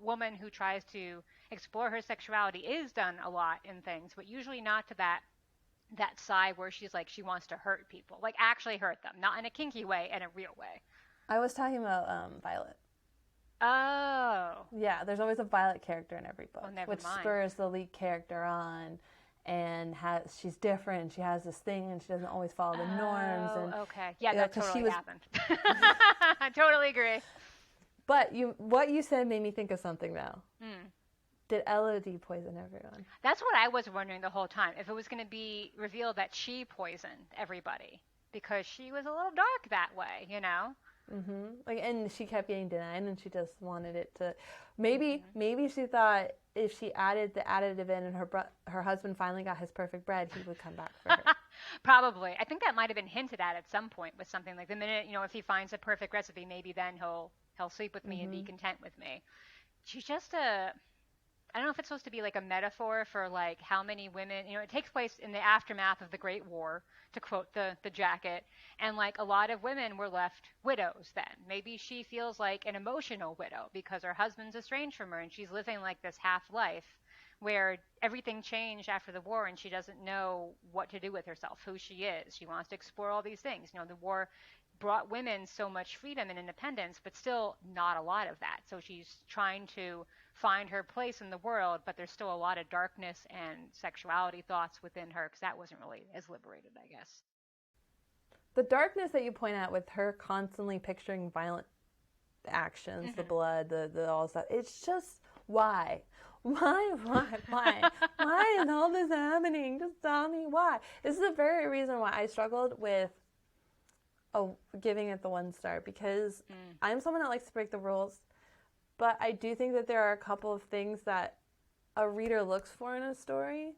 woman who tries to explore her sexuality is done a lot in things, but usually not to that side where she's like she wants to hurt people, like actually hurt them, not in a kinky way, in a real way. I was talking about Violet. Oh. Yeah, there's always a Violet character in every book, which spurs the lead character on, and she's different. She has this thing, and she doesn't always follow the norms. And okay, yeah, that totally happened. I totally agree. But what you said made me think of something though. Did Elodie poison everyone? That's what I was wondering the whole time. If it was going to be revealed that she poisoned everybody because she was a little dark that way, Mm-hmm. Like, and she kept getting denied, and she just wanted it to. Maybe she thought if she added the additive in, and her husband finally got his perfect bread, he would come back for her. Probably. I think that might have been hinted at some point with something like the minute if he finds a perfect recipe, maybe then he'll sleep with me and be content with me. She's just I don't know if it's supposed to be like a metaphor for like how many women, it takes place in the aftermath of the Great War, to quote the jacket, and like a lot of women were left widows then. Maybe she feels like an emotional widow because her husband's estranged from her and she's living like this half life where everything changed after the war and she doesn't know what to do with herself, who she is. She wants to explore all these things. The war brought women so much freedom and independence, but still not a lot of that. So she's trying to find her place in the world, but there's still a lot of darkness and sexuality thoughts within her because that wasn't really as liberated, I guess. the darkness that you point out with her constantly picturing violent actions, the blood, the all stuff. It's just why? Why is all this happening? Just tell me why. This is the very reason why I struggled with giving it the 1 star, because I'm someone that likes to break the rules, but I do think that there are a couple of things that a reader looks for in a story,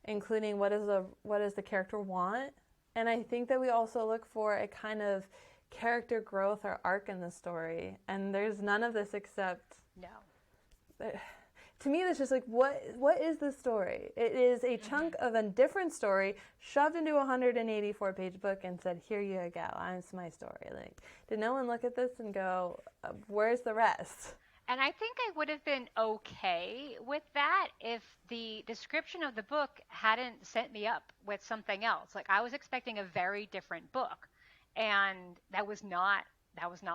including what does the character want, and I think that we also look for a kind of character growth or arc in the story, and there's none of this except to me, it's just like, what is the story? It is a chunk of a different story shoved into a 184-page book and said, here you go, it's my story. Like, did no one look at this and go, where's the rest? And I think I would have been okay with that if the description of the book hadn't set me up with something else. Like, I was expecting a very different book, and that was not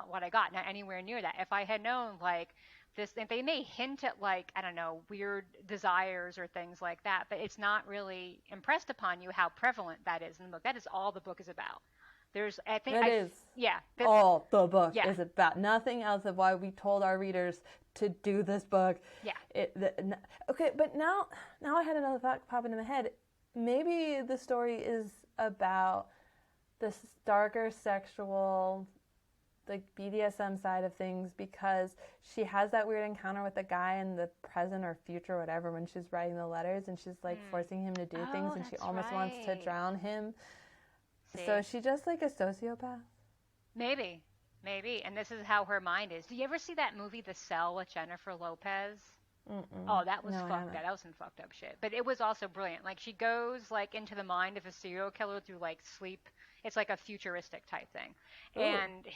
what I got, not anywhere near that. If I had known, like, this, they may hint at, like, I don't know, weird desires or things like that, but it's not really impressed upon you how prevalent that is in the book. That is all the book is about. All the book is about. Nothing else of why we told our readers to do this book. Yeah. Okay, but now I had another thought pop into my head. Maybe the story is about this darker sexual, the BDSM side of things, because she has that weird encounter with the guy in the present or future or whatever when she's writing the letters, and she's like forcing him to do things, and she almost wants to drown him. So is she just like a sociopath? Maybe. And this is how her mind is. Do you ever see that movie The Cell with Jennifer Lopez? Oh, that was fucked up. That was some fucked up shit. But it was also brilliant. Like, she goes like into the mind of a serial killer through like sleep. It's like a futuristic type thing. Ooh. And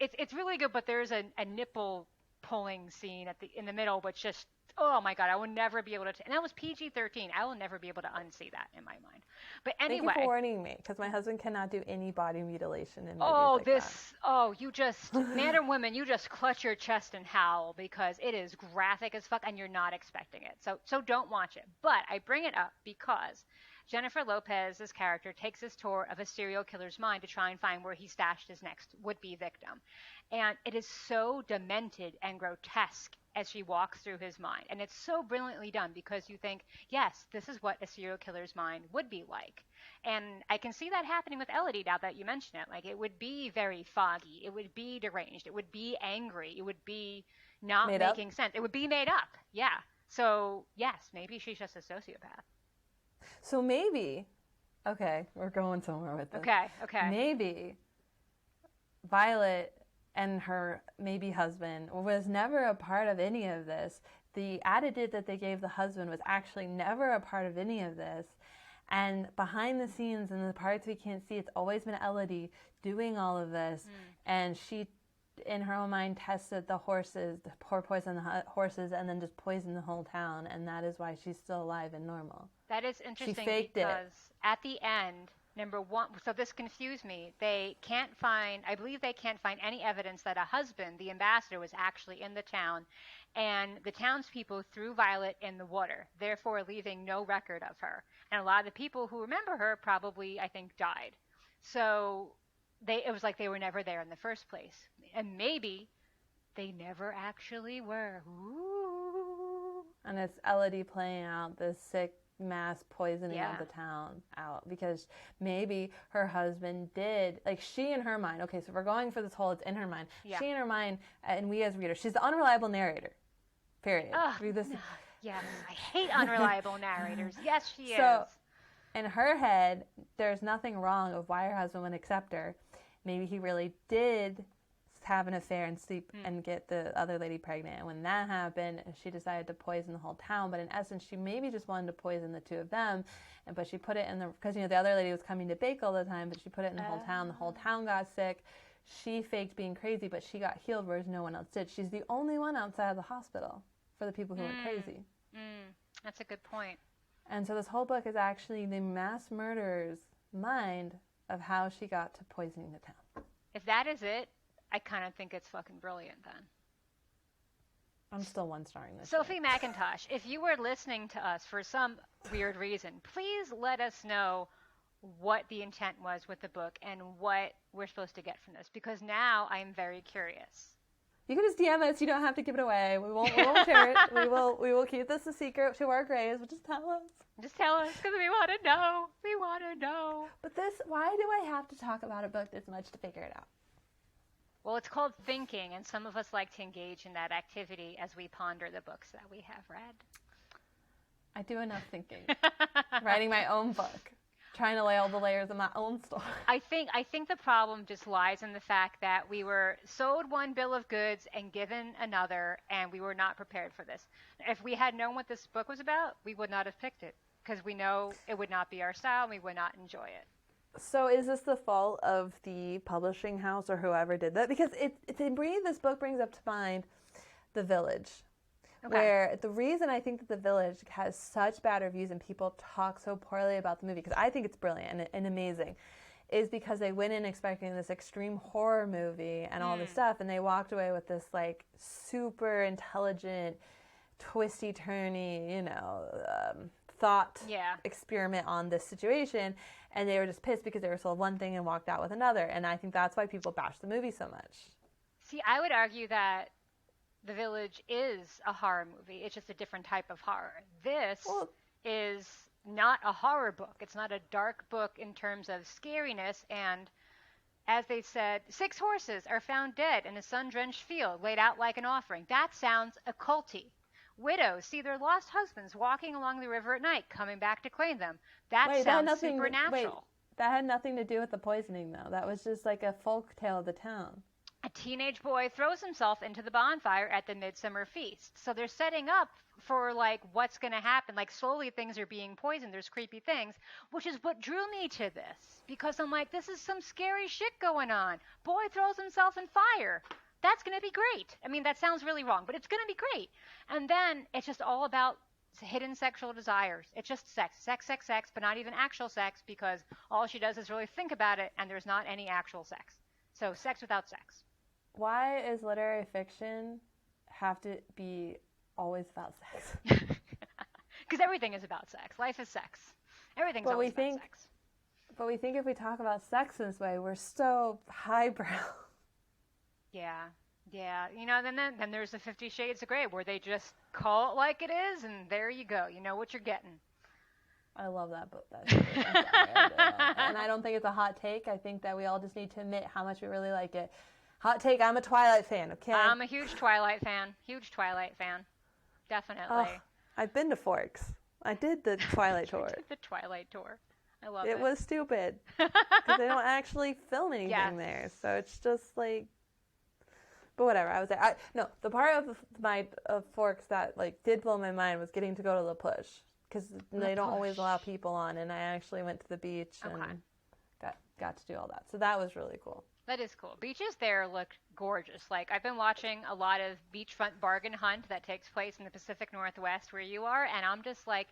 it's really good, but there's a nipple pulling scene in the middle, which just, oh my God, I will never be able to, and that was PG-13. I will never be able to unsee that in my mind. But anyway. Thank you for warning me, because my husband cannot do any body mutilation in movies you just, man or women, you just clutch your chest and howl, because it is graphic as fuck and you're not expecting it. So don't watch it. But I bring it up because Jennifer Lopez's character takes this tour of a serial killer's mind to try and find where he stashed his next would-be victim. And it is so demented and grotesque as she walks through his mind. And it's so brilliantly done, because you think, yes, this is what a serial killer's mind would be like. And I can see that happening with Elodie now that you mention it. Like, it would be very foggy. It would be deranged. It would be angry. It would be not making sense. It would be made up. Yeah. So, yes, maybe she's just a sociopath. So maybe, okay, we're going somewhere with this. Okay. Maybe Violet and her maybe husband was never a part of any of this. The attitude that they gave the husband was actually never a part of any of this. And behind the scenes and the parts we can't see, it's always been Elodie doing all of this. And she, in her own mind, tested the horses, pour poison the horses, and then just poisoned the whole town. And that is why she's still alive and normal. That is interesting, she faked because at the end, number one, so this confused me. I believe they can't find any evidence that a husband, the ambassador, was actually in the town, and the townspeople threw Violet in the water, therefore leaving no record of her. And a lot of the people who remember her probably, I think, died. So it was like they were never there in the first place. And maybe they never actually were. Ooh. And it's Elodie playing out this sick mass poisoning of the town out, because maybe her husband did, like, she in her mind, okay, so we're going for this whole, it's in her mind, she in her mind, and we as readers, she's the unreliable narrator, period. Yes, I hate unreliable narrators. Yes, she so, is. In her head, there's nothing wrong of why her husband would accept her. Maybe he really did have an affair and sleep and get the other lady pregnant. And when that happened, she decided to poison the whole town. But in essence, she maybe just wanted to poison the two of them. But she put it in because, the other lady was coming to bake all the time, but she put it in the whole town. The whole town got sick. She faked being crazy, but she got healed, whereas no one else did. She's the only one outside of the hospital for the people who went crazy. That's a good point. And so this whole book is actually the mass murderer's mind of how she got to poisoning the town. If that is it, I kind of think it's fucking brilliant then. I'm still 1-starring this. Sophie Mackintosh, if you were listening to us for some weird reason, please let us know what the intent was with the book and what we're supposed to get from this, because now I'm very curious. You can just DM us. You don't have to give it away. We won't share it. We will keep this a secret to our graves, but just tell us. Just tell us, because we want to know. We want to know. But why do I have to talk about a book this much to figure it out? Well, it's called thinking, and some of us like to engage in that activity as we ponder the books that we have read. I do enough thinking. Writing my own book. Trying to lay all the layers of my own story. I think the problem just lies in the fact that we were sold one bill of goods and given another, and we were not prepared for this. If we had known what this book was about, we would not have picked it, because we know it would not be our style and we would not enjoy it. So is this the fault of the publishing house or whoever did that? Because this book brings up to mind The Village. Okay. Where the reason I think that The Village has such bad reviews and people talk so poorly about the movie, because I think it's brilliant and amazing, is because they went in expecting this extreme horror movie and all this stuff, and they walked away with this like super intelligent, twisty-turny, thought experiment on this situation, and they were just pissed because they were sold one thing and walked out with another, and I think that's why people bash the movie so much. See, I would argue that The Village is a horror movie. It's just a different type of horror. This is not a horror book. It's not a dark book in terms of scariness. And as they said, 6 horses are found dead in a sun-drenched field laid out like an offering. That sounds occulty. Widows see their lost husbands walking along the river at night, coming back to claim them. That sounds supernatural. That had nothing to do with the poisoning, though. That was just like a folk tale of the town. A teenage boy throws himself into the bonfire at the midsummer feast. So they're setting up for like what's going to happen. Like slowly things are being poisoned. There's creepy things, which is what drew me to this, because I'm like, this is some scary shit going on. Boy throws himself in fire. That's going to be great. I mean, that sounds really wrong, but it's going to be great. And then it's just all about hidden sexual desires. It's just sex, but not even actual sex, because all she does is really think about it, and there's not any actual sex. So sex without sex. Why is literary fiction have to be always about sex? Because everything is about sex. Life is sex. Everything's always about sex. But we think if we talk about sex in this way, we're so highbrow. Yeah. Then there's the 50 Shades of Grey, where they just call it like it is, and there you go. You know what you're getting. I love that book. And I don't think it's a hot take. I think that we all just need to admit how much we really like it. Hot take, I'm a Twilight fan, okay? I'm a huge Twilight fan. Definitely. Oh, I've been to Forks. I did the Twilight tour. The Twilight tour. I love it. It was stupid. Because they don't actually film anything there. So it's just like... But whatever, I was there. The part of Forks that like did blow my mind was getting to go to La Push. Because they don't always allow people on. And I actually went to the beach and got to do all that. So that was really cool. That is cool. Beaches there look gorgeous. Like, I've been watching a lot of beachfront bargain hunt that takes place in the Pacific Northwest where you are, and I'm just, like,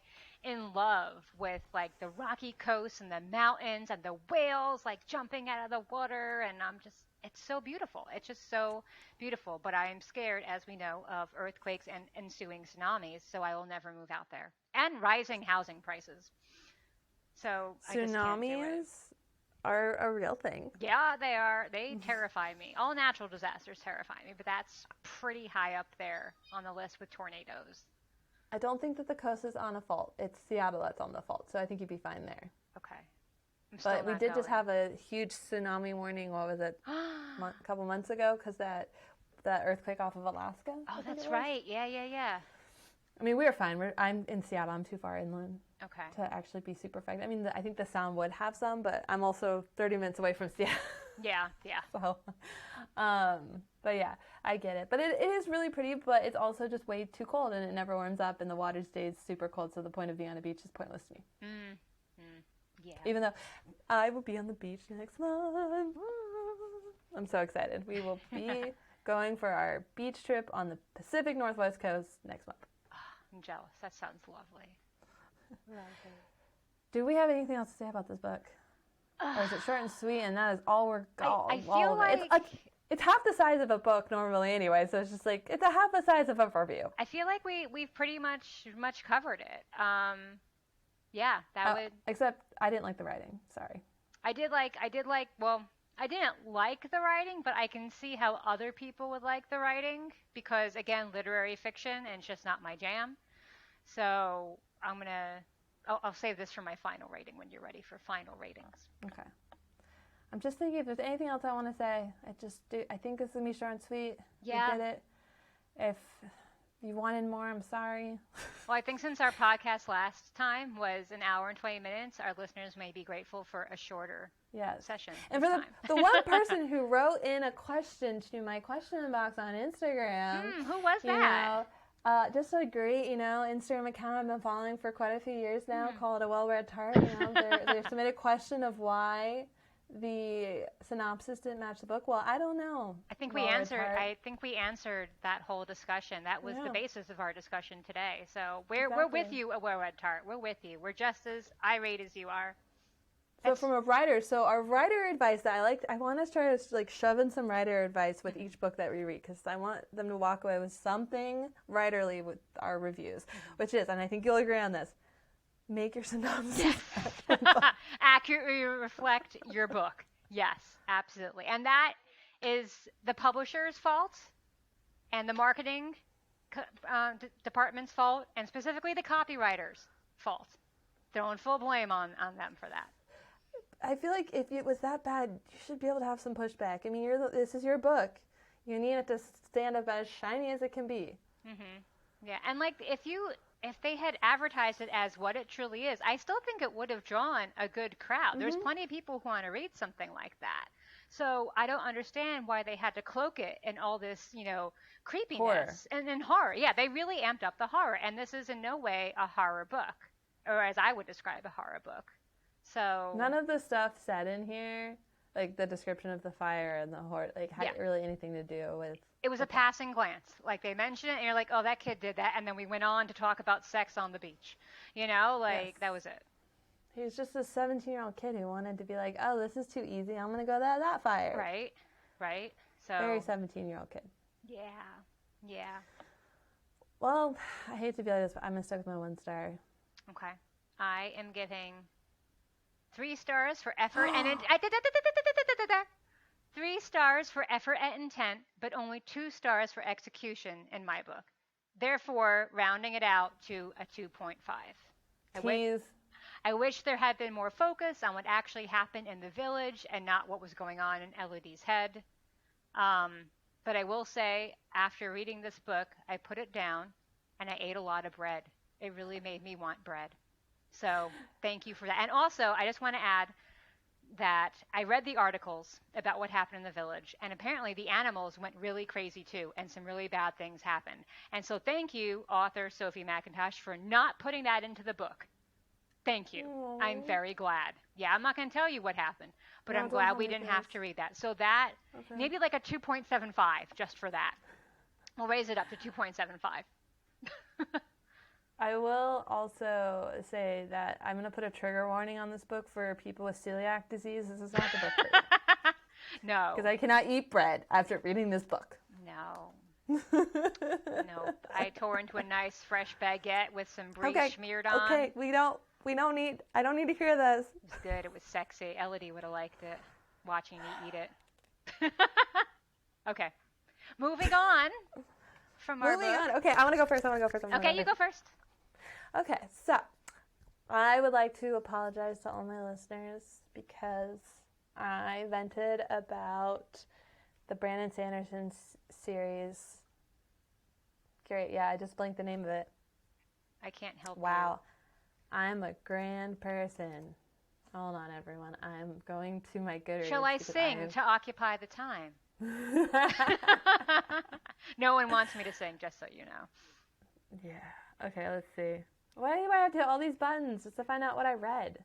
in love with, like, the rocky coast and the mountains and the whales, like, jumping out of the water, and it's so beautiful. It's just so beautiful. But I am scared, as we know, of earthquakes and ensuing tsunamis, so I will never move out there. And rising housing prices. So I just can't do it. Are a real thing. Yeah, they are. They terrify me. All natural disasters terrify me, but that's pretty high up there on the list with tornadoes. I don't think that the coast is on a fault. It's Seattle that's on the fault, so I think you'd be fine there. Okay. But we did just have a huge tsunami warning, what was it, a couple months ago, because that earthquake off of Alaska. Oh, that's right. Yeah. I mean, we were fine. I'm in Seattle. I'm too far inland to actually be super affected. I mean, I think the sound would have some, but I'm also 30 minutes away from Seattle. Yeah. So, but yeah, I get it. But it is really pretty, but it's also just way too cold, and it never warms up, and the water stays super cold, so the point of being on a beach is pointless to me. Yeah. Even though I will be on the beach next month. I'm so excited. We will be going for our beach trip on the Pacific Northwest coast next month. I'm jealous. That sounds lovely. Do we have anything else to say about this book? Or is it short and sweet, and that is all we're going? I feel like it's half the size of a book normally anyway, so it's just like it's a half the size of a review. I feel like we've pretty much covered it. Yeah, that would. Except I didn't like the writing. Sorry. I did like. Well, I didn't like the writing, but I can see how other people would like the writing because, again, literary fiction, and it's just not my jam. So I'll save this for my final rating when you're ready for final ratings. Okay. I'm just thinking if there's anything else I want to say. I think this is going to be short and sweet. Yeah. We did it. If you wanted more, I'm sorry. Well, I think since our podcast last time was an hour and 20 minutes, our listeners may be grateful for a shorter session. And for the one person who wrote in a question to my question box on Instagram. Who was that? Just a great, Instagram account I've been following for quite a few years now called A Well-Read Tart. They submitted a question of why the synopsis didn't match the book. Well, I don't know. I think we answered that whole discussion. That was the basis of our discussion today. So we're with you, A Well-Read Tart. We're with you. We're just as irate as you are. So from a writer, our writer advice that I want to try to shove in some writer advice with each book that we read because I want them to walk away with something writerly with our reviews, which is, and I think you'll agree on this, make your synopsis accurately reflect your book. Yes, absolutely. And that is the publisher's fault and the marketing department's fault and specifically the copywriter's fault. Throwing full blame on them for that. I feel like if it was that bad, you should be able to have some pushback. I mean, this is your book. You need it to stand up as shiny as it can be. Mm-hmm. Yeah, and if they had advertised it as what it truly is, I still think it would have drawn a good crowd. Mm-hmm. There's plenty of people who want to read something like that. So I don't understand why they had to cloak it in all this, creepiness and horror. Yeah, they really amped up the horror, and this is in no way a horror book, or as I would describe a horror book. So none of the stuff said in here, like the description of the fire and the horror, had really anything to do with. It was a passing glance. Like they mentioned it, and you're like, "Oh, that kid did that," and then we went on to talk about sex on the beach. That was it. He was just a 17-year-old kid who wanted to be like, "Oh, this is too easy. I'm gonna go to that fire." Right. So very 17-year-old kid. Yeah. Well, I hate to be like this, but I'm gonna stick with my 1 star. Okay. I am giving 3 stars for effort and 3 stars for effort and intent, but only 2 stars for execution in my book. Therefore, rounding it out to a 2.5. I wish there had been more focus on what actually happened in the village and not what was going on in Elodie's head. But I will say, after reading this book, I put it down and I ate a lot of bread. It really made me want bread. So thank you for that. And also, I just want to add that I read the articles about what happened in the village, and apparently the animals went really crazy too, and some really bad things happened. And so thank you, author Sophie Mackintosh, for not putting that into the book. Thank you. Aww. I'm very glad. Yeah, I'm not going to tell you what happened, but I'm glad we didn't have to read that. So that, maybe like a 2.75 just for that. We'll raise it up to 2.75. I will also say that I'm going to put a trigger warning on this book for people with celiac disease. This is not the book for you. No. Because I cannot eat bread after reading this book. No. No. I tore into a nice fresh baguette with some brie smeared on. Okay, I don't need to hear this. It was good. It was sexy. Elodie would have liked it, watching me eat it. Okay. Moving on from our book. Okay, I want to go first. Okay, you go first. Okay, so I would like to apologize to all my listeners because I vented about the Brandon Sanderson series. Great, yeah, I just blanked the name of it. I can't help you. Wow, I'm a grand person. Hold on, everyone. I'm going to my Goodreads. Shall I sing to occupy the time? No one wants me to sing, just so you know. Yeah. Okay, let's see. Why do I have to hit all these buttons just to find out what I read?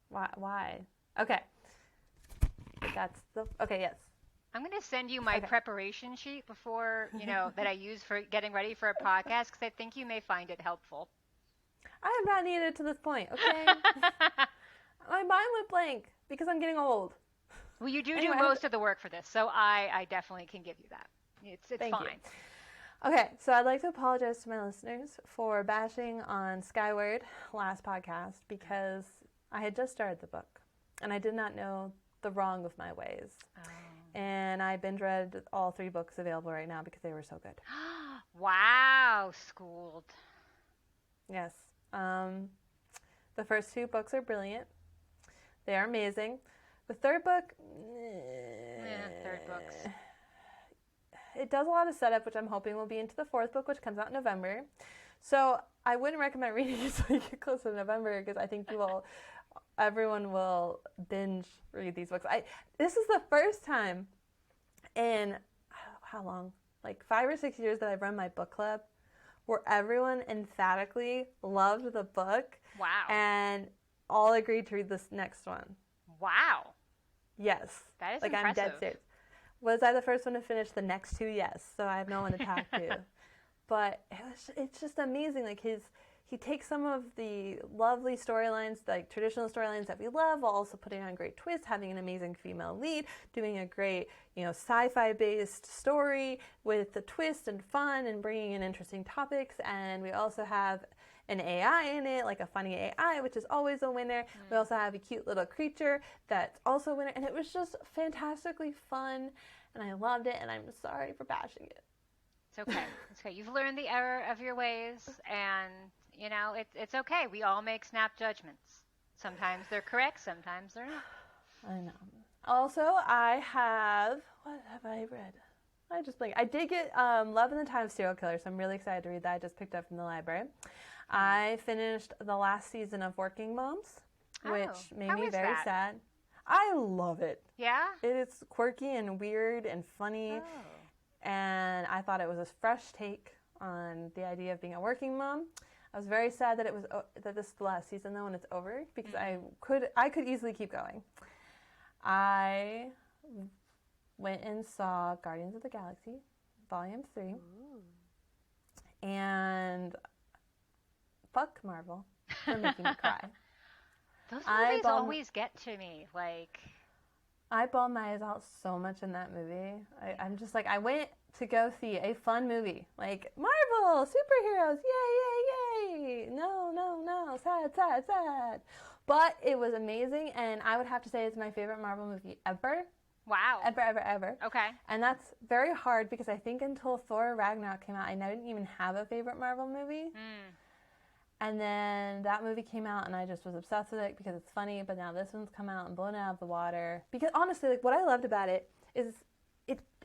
Why? Okay. Okay, yes. I'm going to send you my preparation sheet before, that I use for getting ready for a podcast because I think you may find it helpful. I have not needed it to this point, okay? My mind went blank because I'm getting old. Well, you do most of the work for this, so I definitely can give you that. It's Thank fine. You. Okay, so I'd like to apologize to my listeners for bashing on Skyward last podcast because I had just started the book and I did not know the wrong of my ways. Oh. And I binge read all 3 books available right now because they were so good. Wow, schooled. Yes. The first 2 books are brilliant. They are amazing. The third book... third books. It does a lot of setup, which I'm hoping will be into the 4th book, which comes out in November. So I wouldn't recommend reading it until you get close to November because I think everyone will binge read these books. This is the first time in, how long? Like 5 or 6 years that I've run my book club where everyone emphatically loved the book. Wow. And all agreed to read this next one. Wow. Yes. That is impressive. I'm dead serious. Was I the first one to finish the next 2? Yes. So I have no one to talk to. But it's just amazing. Like he takes some of the lovely storylines, like traditional storylines that we love, while also putting on great twists, having an amazing female lead, doing a great, sci-fi based story with the twist and fun and bringing in interesting topics. And we also have an AI in it, like a funny AI, which is always a winner. We also have a cute little creature that's also a winner. And it was just fantastically fun. And I loved it. And I'm sorry for bashing it. It's okay. It's okay. You've learned the error of your ways. And, it's okay. We all make snap judgments. Sometimes they're correct. Sometimes they're not. I know. Also, what have I read? I just blinked. I did get Love in the Time of Serial Killers, so I'm really excited to read that. I just picked up from the library. I finished the last season of Working Moms, which made me very sad. I love it. Yeah? It is quirky and weird and funny, and I thought it was a fresh take on the idea of being a working mom. I was very sad that that this is the last season though, and it's over because I could easily keep going. I went and saw Guardians of the Galaxy, Volume 3, and fuck Marvel for making me cry. Those movies always get to me. I bawled my eyes out so much in that movie. I'm just like, I went to go see a fun movie. Like, Marvel, superheroes, yay, yay, yay. No, sad. But it was amazing, and I would have to say it's my favorite Marvel movie ever. Wow. Ever. Okay. And that's very hard because I think until Thor Ragnarok came out, I didn't even have a favorite Marvel movie. And then that movie came out, and I just was obsessed with it because it's funny. But now this one's come out and blown it out of the water. Because honestly, what I loved about it is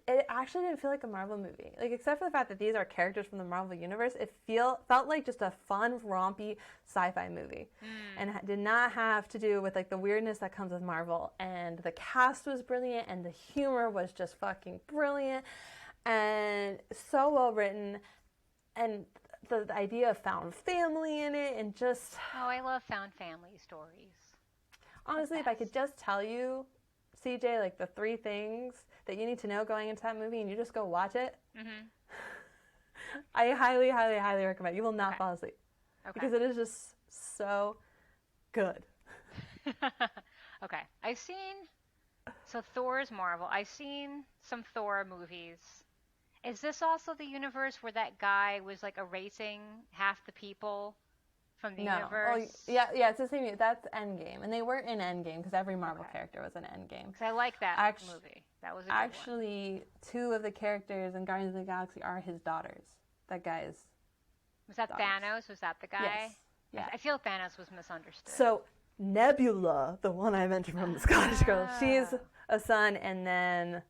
it actually didn't feel like a Marvel movie. Except for the fact that these are characters from the Marvel universe, it felt like just a fun, rompy sci-fi movie, and did not have to do with the weirdness that comes with Marvel. And the cast was brilliant, and the humor was just fucking brilliant, and so well written, and the idea of found family in it, and just... Oh, I love found family stories. Honestly, if I could just tell you, CJ, the 3 things that you need to know going into that movie, and you just go watch it, I highly, highly, highly recommend it. You will not fall asleep. Okay. Because it is just so good. Okay. So Thor's Marvel. I've seen some Thor movies. Is this also the universe where that guy was erasing half the people from the universe? Oh, yeah, it's the same. That's Endgame, and they were in Endgame because every Marvel character was in Endgame. Because I like that movie. That was a good one. 2 of the characters in Guardians of the Galaxy are his daughters. That guy's. Was that daughters. Thanos? Was that the guy? Yes. Yeah. I feel Thanos was misunderstood. So Nebula, the one I mentioned from the Scottish Girl, she's a son, and then.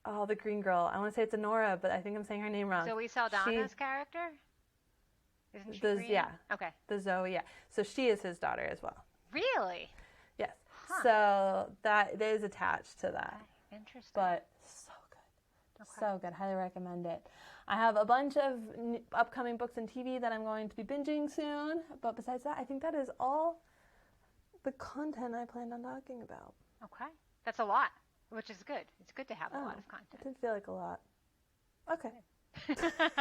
Oh, the green girl. I want to say it's Honora, but I think I'm saying her name wrong. Zoe Saldana's character? Isn't she green? Yeah. Okay. The Zoe, yeah. So she is his daughter as well. Really? Yes. Huh. So that is attached to that. Okay. Interesting. But so good. Okay. So good. Highly recommend it. I have a bunch of upcoming books and TV that I'm going to be binging soon. But besides that, I think that is all the content I planned on talking about. Okay. That's a lot. Which is good. It's good to have a lot of content. It didn't feel like a lot. Okay.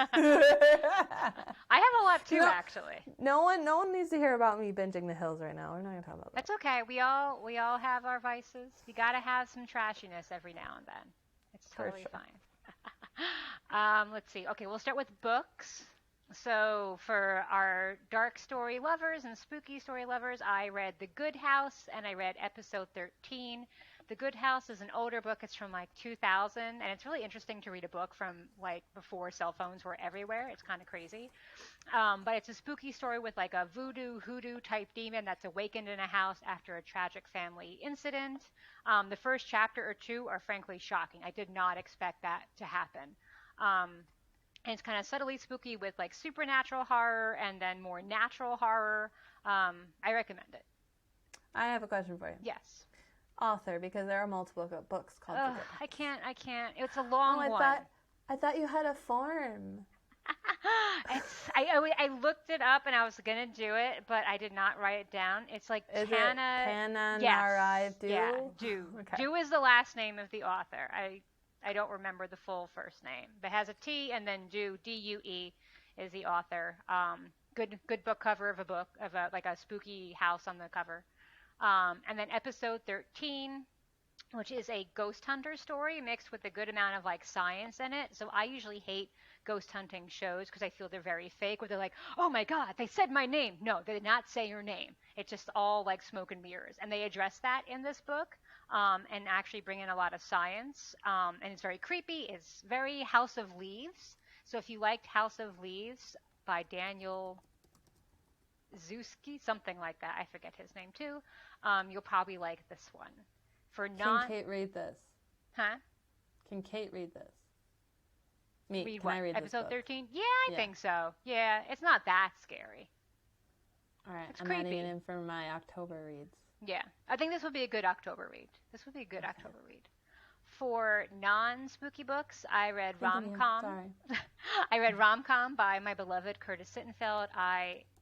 I have a lot too, actually. No one needs to hear about me binging The Hills right now. We're not gonna talk about that. That's okay. We all have our vices. You gotta have some trashiness every now and then. It's totally fine. Let's see. Okay, we'll start with books. So for our dark story lovers and spooky story lovers, I read The Good House and I read episode 13. The Good House is an older book. It's from like 2000, and it's really interesting to read a book from like before cell phones were everywhere. It's kind of crazy. But it's a spooky story with like a voodoo, hoodoo type demon that's awakened in a house after a tragic family incident. The first chapter or two are frankly shocking. I did not expect that to happen. Um, and it's kind of subtly spooky with like supernatural horror and then more natural horror. I recommend it. I have a question for you. Yes. Author, because there are multiple books called The Good House. I can't. It's a long one. I thought you had a form. I looked it up and I was gonna do it, but I did not write it down. It's like Tana yes, Narai Du? Yeah, Du. Okay. Du is the last name of the author. I don't remember the full first name, but it has a T and then Du, D-U-E, is the author. Good book cover of a book of like a spooky house on the cover. And then episode 13, which is a ghost hunter story mixed with a good amount of like science in it. So I usually hate ghost hunting shows because I feel they're very fake, where they're like, oh my God, they said my name. No, they did not say your name. It's just all like smoke and mirrors. And they address that in this book and actually bring in a lot of science. And it's very creepy. It's very House of Leaves. So if you liked House of Leaves by Daniel Zuski, something like that, I forget his name too, you'll probably like this one. Can Kate read this? Huh? Can Kate read this? Me. Read Can what? I read Episode this book? 13? Yeah, I think so. Yeah, it's not that scary. All right, It's I'm creepy. not even in for my October reads. Yeah, I think this would be a good October read. October read. For non-spooky books, I read rom-com. Sorry. I read rom-com by my beloved Curtis Sittenfeld.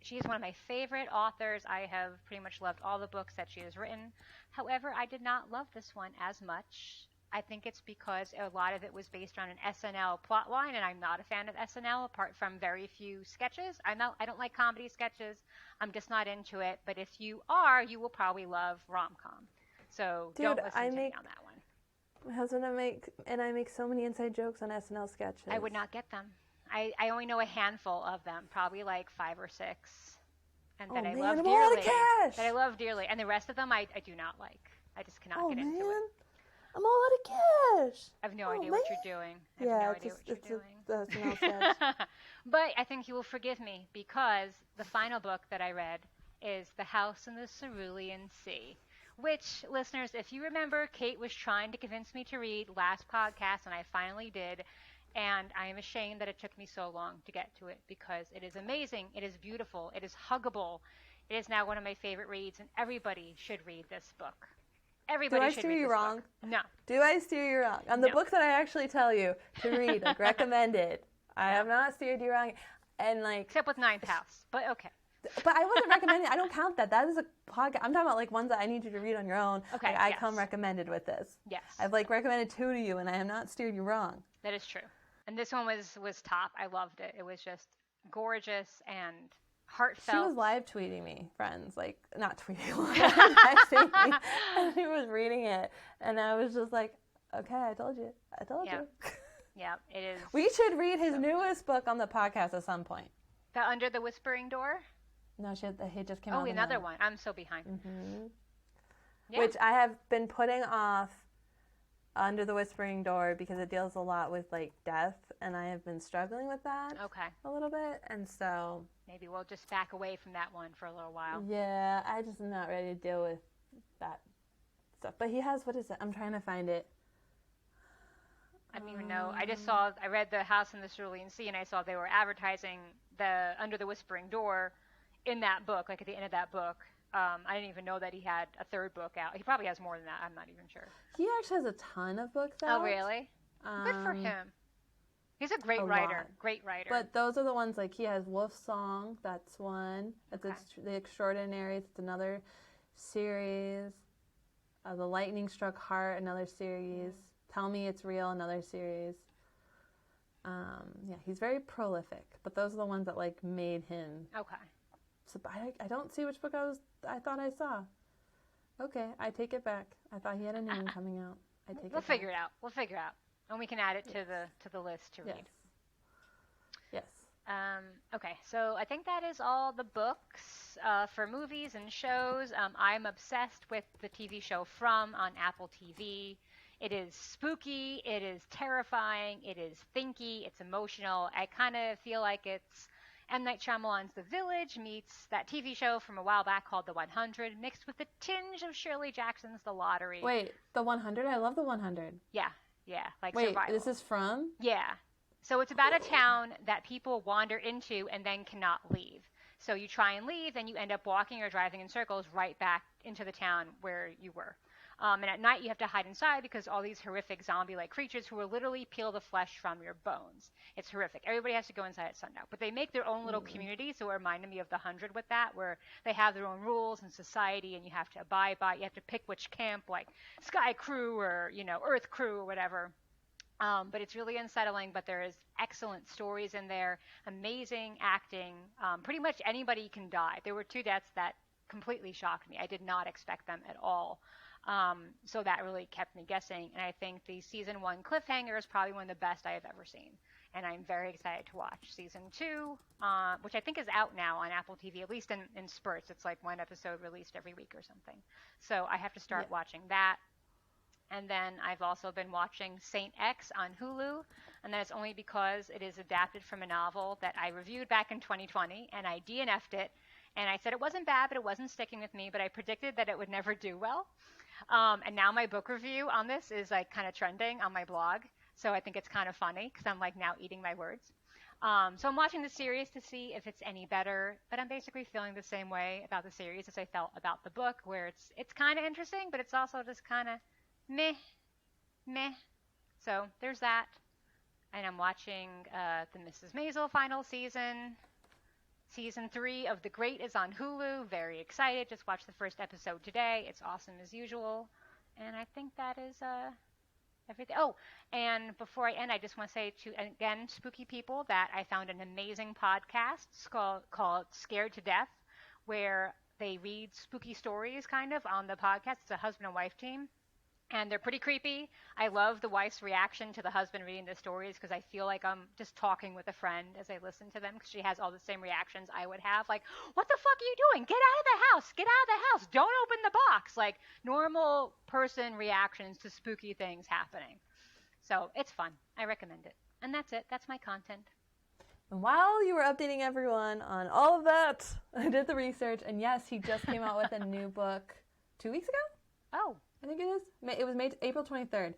She is one of my favorite authors. I have pretty much loved all the books that she has written. However, I did not love this one as much. I think it's because a lot of it was based on an SNL plotline, and I'm not a fan of SNL apart from very few sketches. I don't like comedy sketches. I'm just not into it. But if you are, you will probably love rom-com. So don't listen to me on that one. My husband and I make so many inside jokes on SNL sketches. I would not get them. I only know a handful of them, probably like 5 or 6, and that I love dearly. That I love dearly, and the rest of them I do not like. I just cannot get into it. I'm all out of cash. I have no idea what you're doing. I have no idea what you're doing. It's an SNL sketch. But I think you will forgive me because the final book that I read is The House in the Cerulean Sea, which, listeners, if you remember, Kate was trying to convince me to read last podcast, and I finally did. And I am ashamed that it took me so long to get to it because it is amazing. It is beautiful. It is huggable. It is now one of my favorite reads, and everybody should read this book. Everybody should read this book. Do I steer you wrong? No. Do I steer you wrong? On the book that I actually tell you to read, like recommended, I have not steered you wrong. And like, except with Ninth House, but okay. But I wasn't recommending. I don't count that. That is a podcast. I'm talking about like ones that I need you to read on your own. Okay. Like, I come recommended with this. Yes. I've like recommended 2 to you, and I have not steered you wrong. That is true. And this one was top. I loved it. It was just gorgeous and heartfelt. She was live tweeting me, friends. Like, not tweeting, texting me. And she was reading it. And I was just like, okay, I told you. You. Yeah, it is. We should read his newest book on the podcast at some point. The Under the Whispering Door? No, he just came out. Oh, another one. I'm so behind. Mm-hmm. Yeah. Which I have been putting off Under the Whispering Door because it deals a lot with like death, and I have been struggling with that a little bit, and so maybe we'll just back away from that one for a little while. Yeah, I just am not ready to deal with that stuff. But he has, what is it? I'm trying to find it. I don't even know. I read The House in the Cerulean Sea, and I saw they were advertising the Under the Whispering Door in that book, like at the end of that book. I didn't even know that he had a 3rd book out. He probably has more than that. I'm not even sure. He actually has a ton of books out. Oh, really? Good for him. He's a great writer. Lot. Great writer. But those are the ones, like he has Wolf Song. That's one. That's The Extraordinaries. It's another series. The Lightning Struck Heart, another series. Tell Me It's Real, another series. Yeah, he's very prolific. But those are the ones that like made him. Okay. So I don't see which book I thought I saw. Okay, I take it back. I thought he had a new one coming out. We'll figure it out. And we can add it to the list to read. Yes. Okay, so I think that is all the books for movies and shows. I'm obsessed with the TV show From on Apple TV. It is spooky, it is terrifying, it is thinky, it's emotional. I kind of feel like it's M. Night Shyamalan's The Village meets that TV show from a while back called The 100, mixed with a tinge of Shirley Jackson's The Lottery. Wait, The 100? I love The 100. Yeah, yeah, like Wait, survival. this is From? Yeah. So it's about a town that people wander into and then cannot leave. So you try and leave, and you end up walking or driving in circles right back into the town where you were. And at night, you have to hide inside because all these horrific zombie-like creatures who will literally peel the flesh from your bones. It's horrific. Everybody has to go inside at sundown. But they make their own little community, so it reminded me of The 100 with that, where they have their own rules and society, and you have to abide by. You have to pick which camp, like Sky Crew or, Earth Crew or whatever. But it's really unsettling, but there is excellent stories in there, amazing acting. Pretty much anybody can die. There were 2 deaths that completely shocked me. I did not expect them at all. So that really kept me guessing. And I think the season 1 cliffhanger is probably one of the best I have ever seen. And I'm very excited to watch season 2, which I think is out now on Apple TV, at least in spurts. It's like 1 episode released every week or something. So I have to start watching that. And then I've also been watching Saint X on Hulu, and that's only because it is adapted from a novel that I reviewed back in 2020, and I DNF'd it, and I said it wasn't bad, but it wasn't sticking with me, but I predicted that it would never do well. And now my book review on this is like kind of trending on my blog, so I think it's kind of funny because I'm like now eating my words. So I'm watching the series to see if it's any better, but I'm basically feeling the same way about the series as I felt about the book, where it's kind of interesting, but it's also just kind of meh. So there's that. And I'm watching the Mrs. Maisel final season. Season 3 of The Great is on Hulu. Very excited. Just watched the first episode today. It's awesome as usual. And I think that is everything. Oh, and before I end, I just want to say to, again, spooky people, that I found an amazing podcast called Scared to Death, where they read spooky stories kind of on the podcast. It's a husband and wife team. And they're pretty creepy. I love the wife's reaction to the husband reading the stories because I feel like I'm just talking with a friend as I listen to them because she has all the same reactions I would have. Like, what the fuck are you doing? Get out of the house. Get out of the house. Don't open the box. Like, normal person reactions to spooky things happening. So it's fun. I recommend it. And that's it. That's my content. And while you were updating everyone on all of that, I did the research. And yes, he just came out with a new book 2 weeks ago? Oh. I think it is. It was made April 23rd.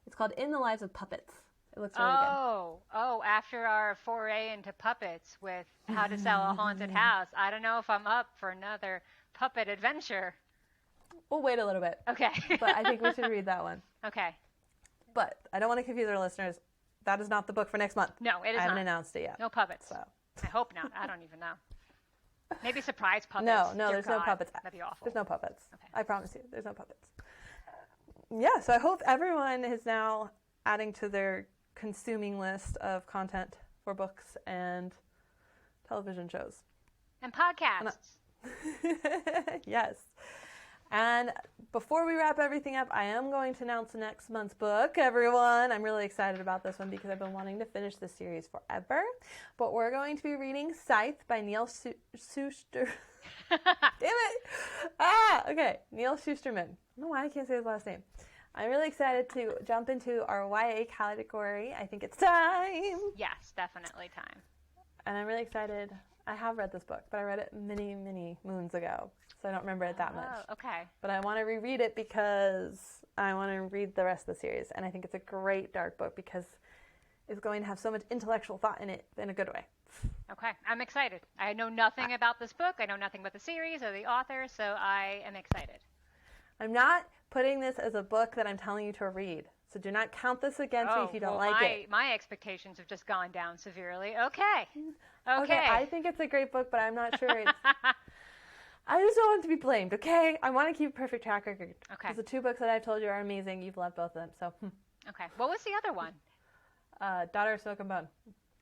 It's called In the Lives of Puppets. It looks really good. Oh, after our foray into puppets with How to Sell a Haunted House, I don't know if I'm up for another puppet adventure. We'll wait a little bit. Okay. But I think we should read that one. Okay. But I don't want to confuse our listeners. That is not the book for next month. No, it is not. I haven't announced it yet. No puppets. So. I hope not. I don't even know. Maybe surprise puppets. No, Dear there's God, no puppets. That'd be awful. There's no puppets. Okay. I promise you, there's no puppets. Yeah, so I hope everyone is now adding to their consuming list of content for books and television shows. And podcasts. Yes. And before we wrap everything up, I am going to announce next month's book, everyone. I'm really excited about this one because I've been wanting to finish this series forever. But we're going to be reading Scythe by Neal Shusterman. Damn it! Okay, Neal Shusterman. I don't know why I can't say his last name. I'm really excited to jump into our YA category. I think it's time. Yes, definitely time. And I'm really excited. I have read this book, but I read it many, many moons ago, so I don't remember it that much. Oh, okay. But I want to reread it because I want to read the rest of the series. And I think it's a great dark book because it's going to have so much intellectual thought in it in a good way. Okay, I'm excited. I know nothing about this book. I know nothing about the series or the author, so I am excited. I'm not putting this as a book that I'm telling you to read. So do not count this against me if you don't like it. My expectations have just gone down severely. Okay. I think it's a great book, but I'm not sure it's... I just don't want to be blamed, okay? I want to keep a perfect track record. Okay. Because the 2 books that I've told you are amazing. You've loved both of them, so... Okay. What was the other one? Daughter of Smoke and Bone.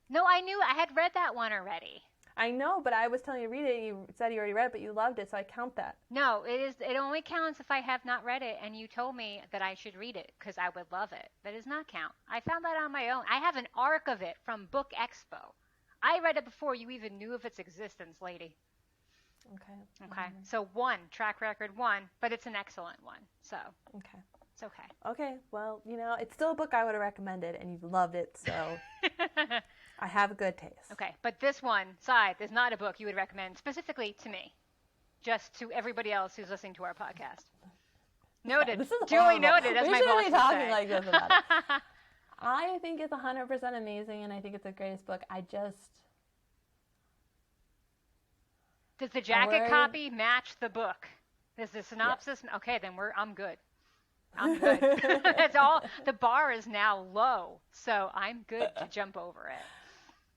No, I knew. I had read that one already. I know, but I was telling you to read it, and you said you already read it, but you loved it, so I count that. No, it only counts if I have not read it, and you told me that I should read it, because I would love it. That does not count. I found that on my own. I have an arc of it from Book Expo. I read it before you even knew of its existence, lady. Okay. Okay. So 1, track record 1, but it's an excellent one. So. Okay. It's okay. Okay. Well, it's still a book I would have recommended, and you loved it, so I have a good taste. Okay. But this one, Scythe, is not a book you would recommend specifically to me, just to everybody else who's listening to our podcast. Noted. This is Duly horrible. noted, as my boss be would talking say. like this about it. I think it's 100% amazing, and I think it's the greatest book. Does the jacket copy match the book? Is the synopsis? Yes. Okay, then I'm good. I'm good. That's all. The bar is now low, so I'm good to jump over it.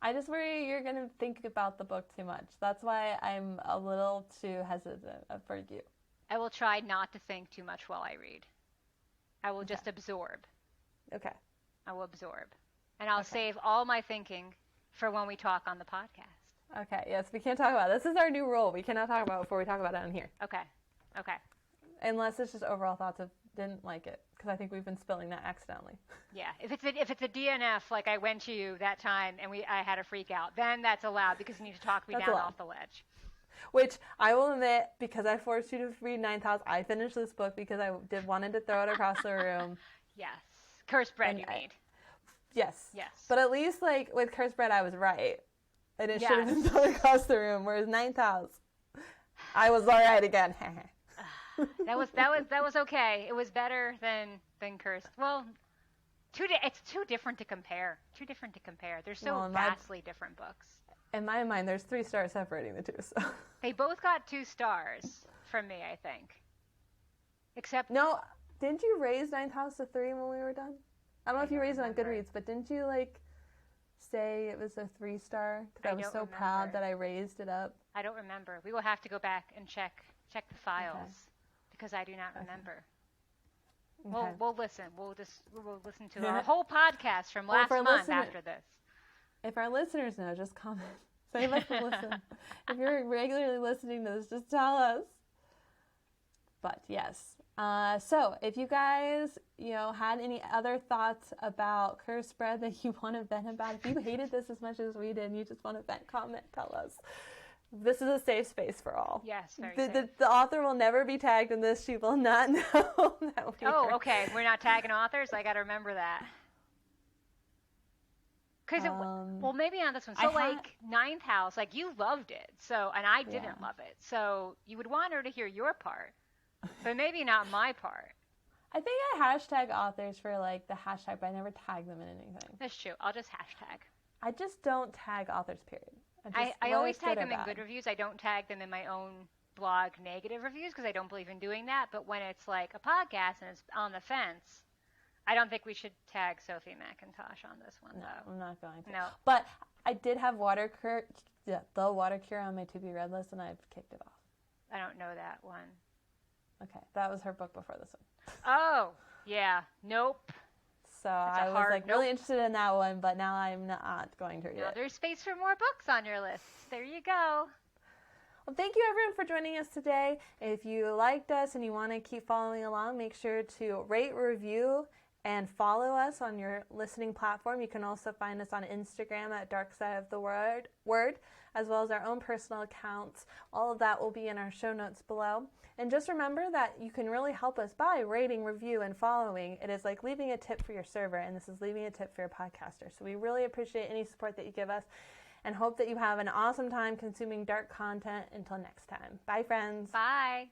I just worry you're going to think about the book too much. That's why I'm a little too hesitant for you. I will try not to think too much while I read. I will just absorb. Okay. I will absorb. And I'll save all my thinking for when we talk on the podcast. Okay, yes, we can't talk about it. This is our new rule. We cannot talk about it before we talk about it on here. Okay. Unless it's just overall thoughts of didn't like it, because I think we've been spilling that accidentally. Yeah, if it's a DNF like I went to you that time and I had a freak out, then that's allowed because you need to talk me down off the ledge. Which I will admit, because I forced you to read Ninth House, I finished this book because I wanted to throw it across the room. Yes, Cursed Bread you mean? Yes. Yes. But at least with Cursed Bread, I was right, and it should have been thrown across the room. Whereas Ninth House, I was all right again. That was okay. It was better than Cursed. Well, it's too different to compare. They're so vastly different books. In my mind, there's 3 stars separating the two. So they both got 2 stars from me, I think. Except no, didn't you raise Ninth House to 3 when we were done? I don't know if you raised it on Goodreads, but didn't you say it was a 3-star? Because I was so proud that I raised it up. I don't remember. We will have to go back and check the files because I do not remember. Okay. We'll listen. We'll listen to our whole podcast from last month after this. If our listeners know, just comment. Say let's listen. If you're regularly listening to this, just tell us. But yes. So if you guys, had any other thoughts about Cursed Bread that you want to vent about, if you hated this as much as we did and you just want to vent, comment, tell us. This is a safe space for all. Yes, very safe. The author will never be tagged in this. She will not know that we are. Okay. We're not tagging authors? I got to remember that. Because, maybe on this one. So, Ninth House, you loved it. So, and I didn't love it. So, you would want her to hear your part. But maybe not my part. I think I hashtag authors for, the hashtag, but I never tag them in anything. That's true. I'll just hashtag. I just don't tag authors, period. I always tag them in good reviews. I don't tag them in my own blog negative reviews because I don't believe in doing that. But when it's a podcast and it's on the fence, I don't think we should tag Sophie Mackintosh on this one, though. I'm not going to. No. But I did have the Water Cure on my to-be read list, and I've kicked it off. I don't know that one. Okay, that was her book before this one. Oh, yeah. Nope. So I was really interested in that one, but now I'm not going to read it. There's space for more books on your list. There you go. Well, thank you everyone for joining us today. If you liked us and you want to keep following along, make sure to rate, review, and follow us on your listening platform. You can also find us on Instagram at Dark Side of the Word, as well as our own personal accounts. All of that will be in our show notes below. And just remember that you can really help us by rating, review, and following. It is like leaving a tip for your server, and this is leaving a tip for your podcaster. So we really appreciate any support that you give us and hope that you have an awesome time consuming dark content. Until next time. Bye, friends. Bye.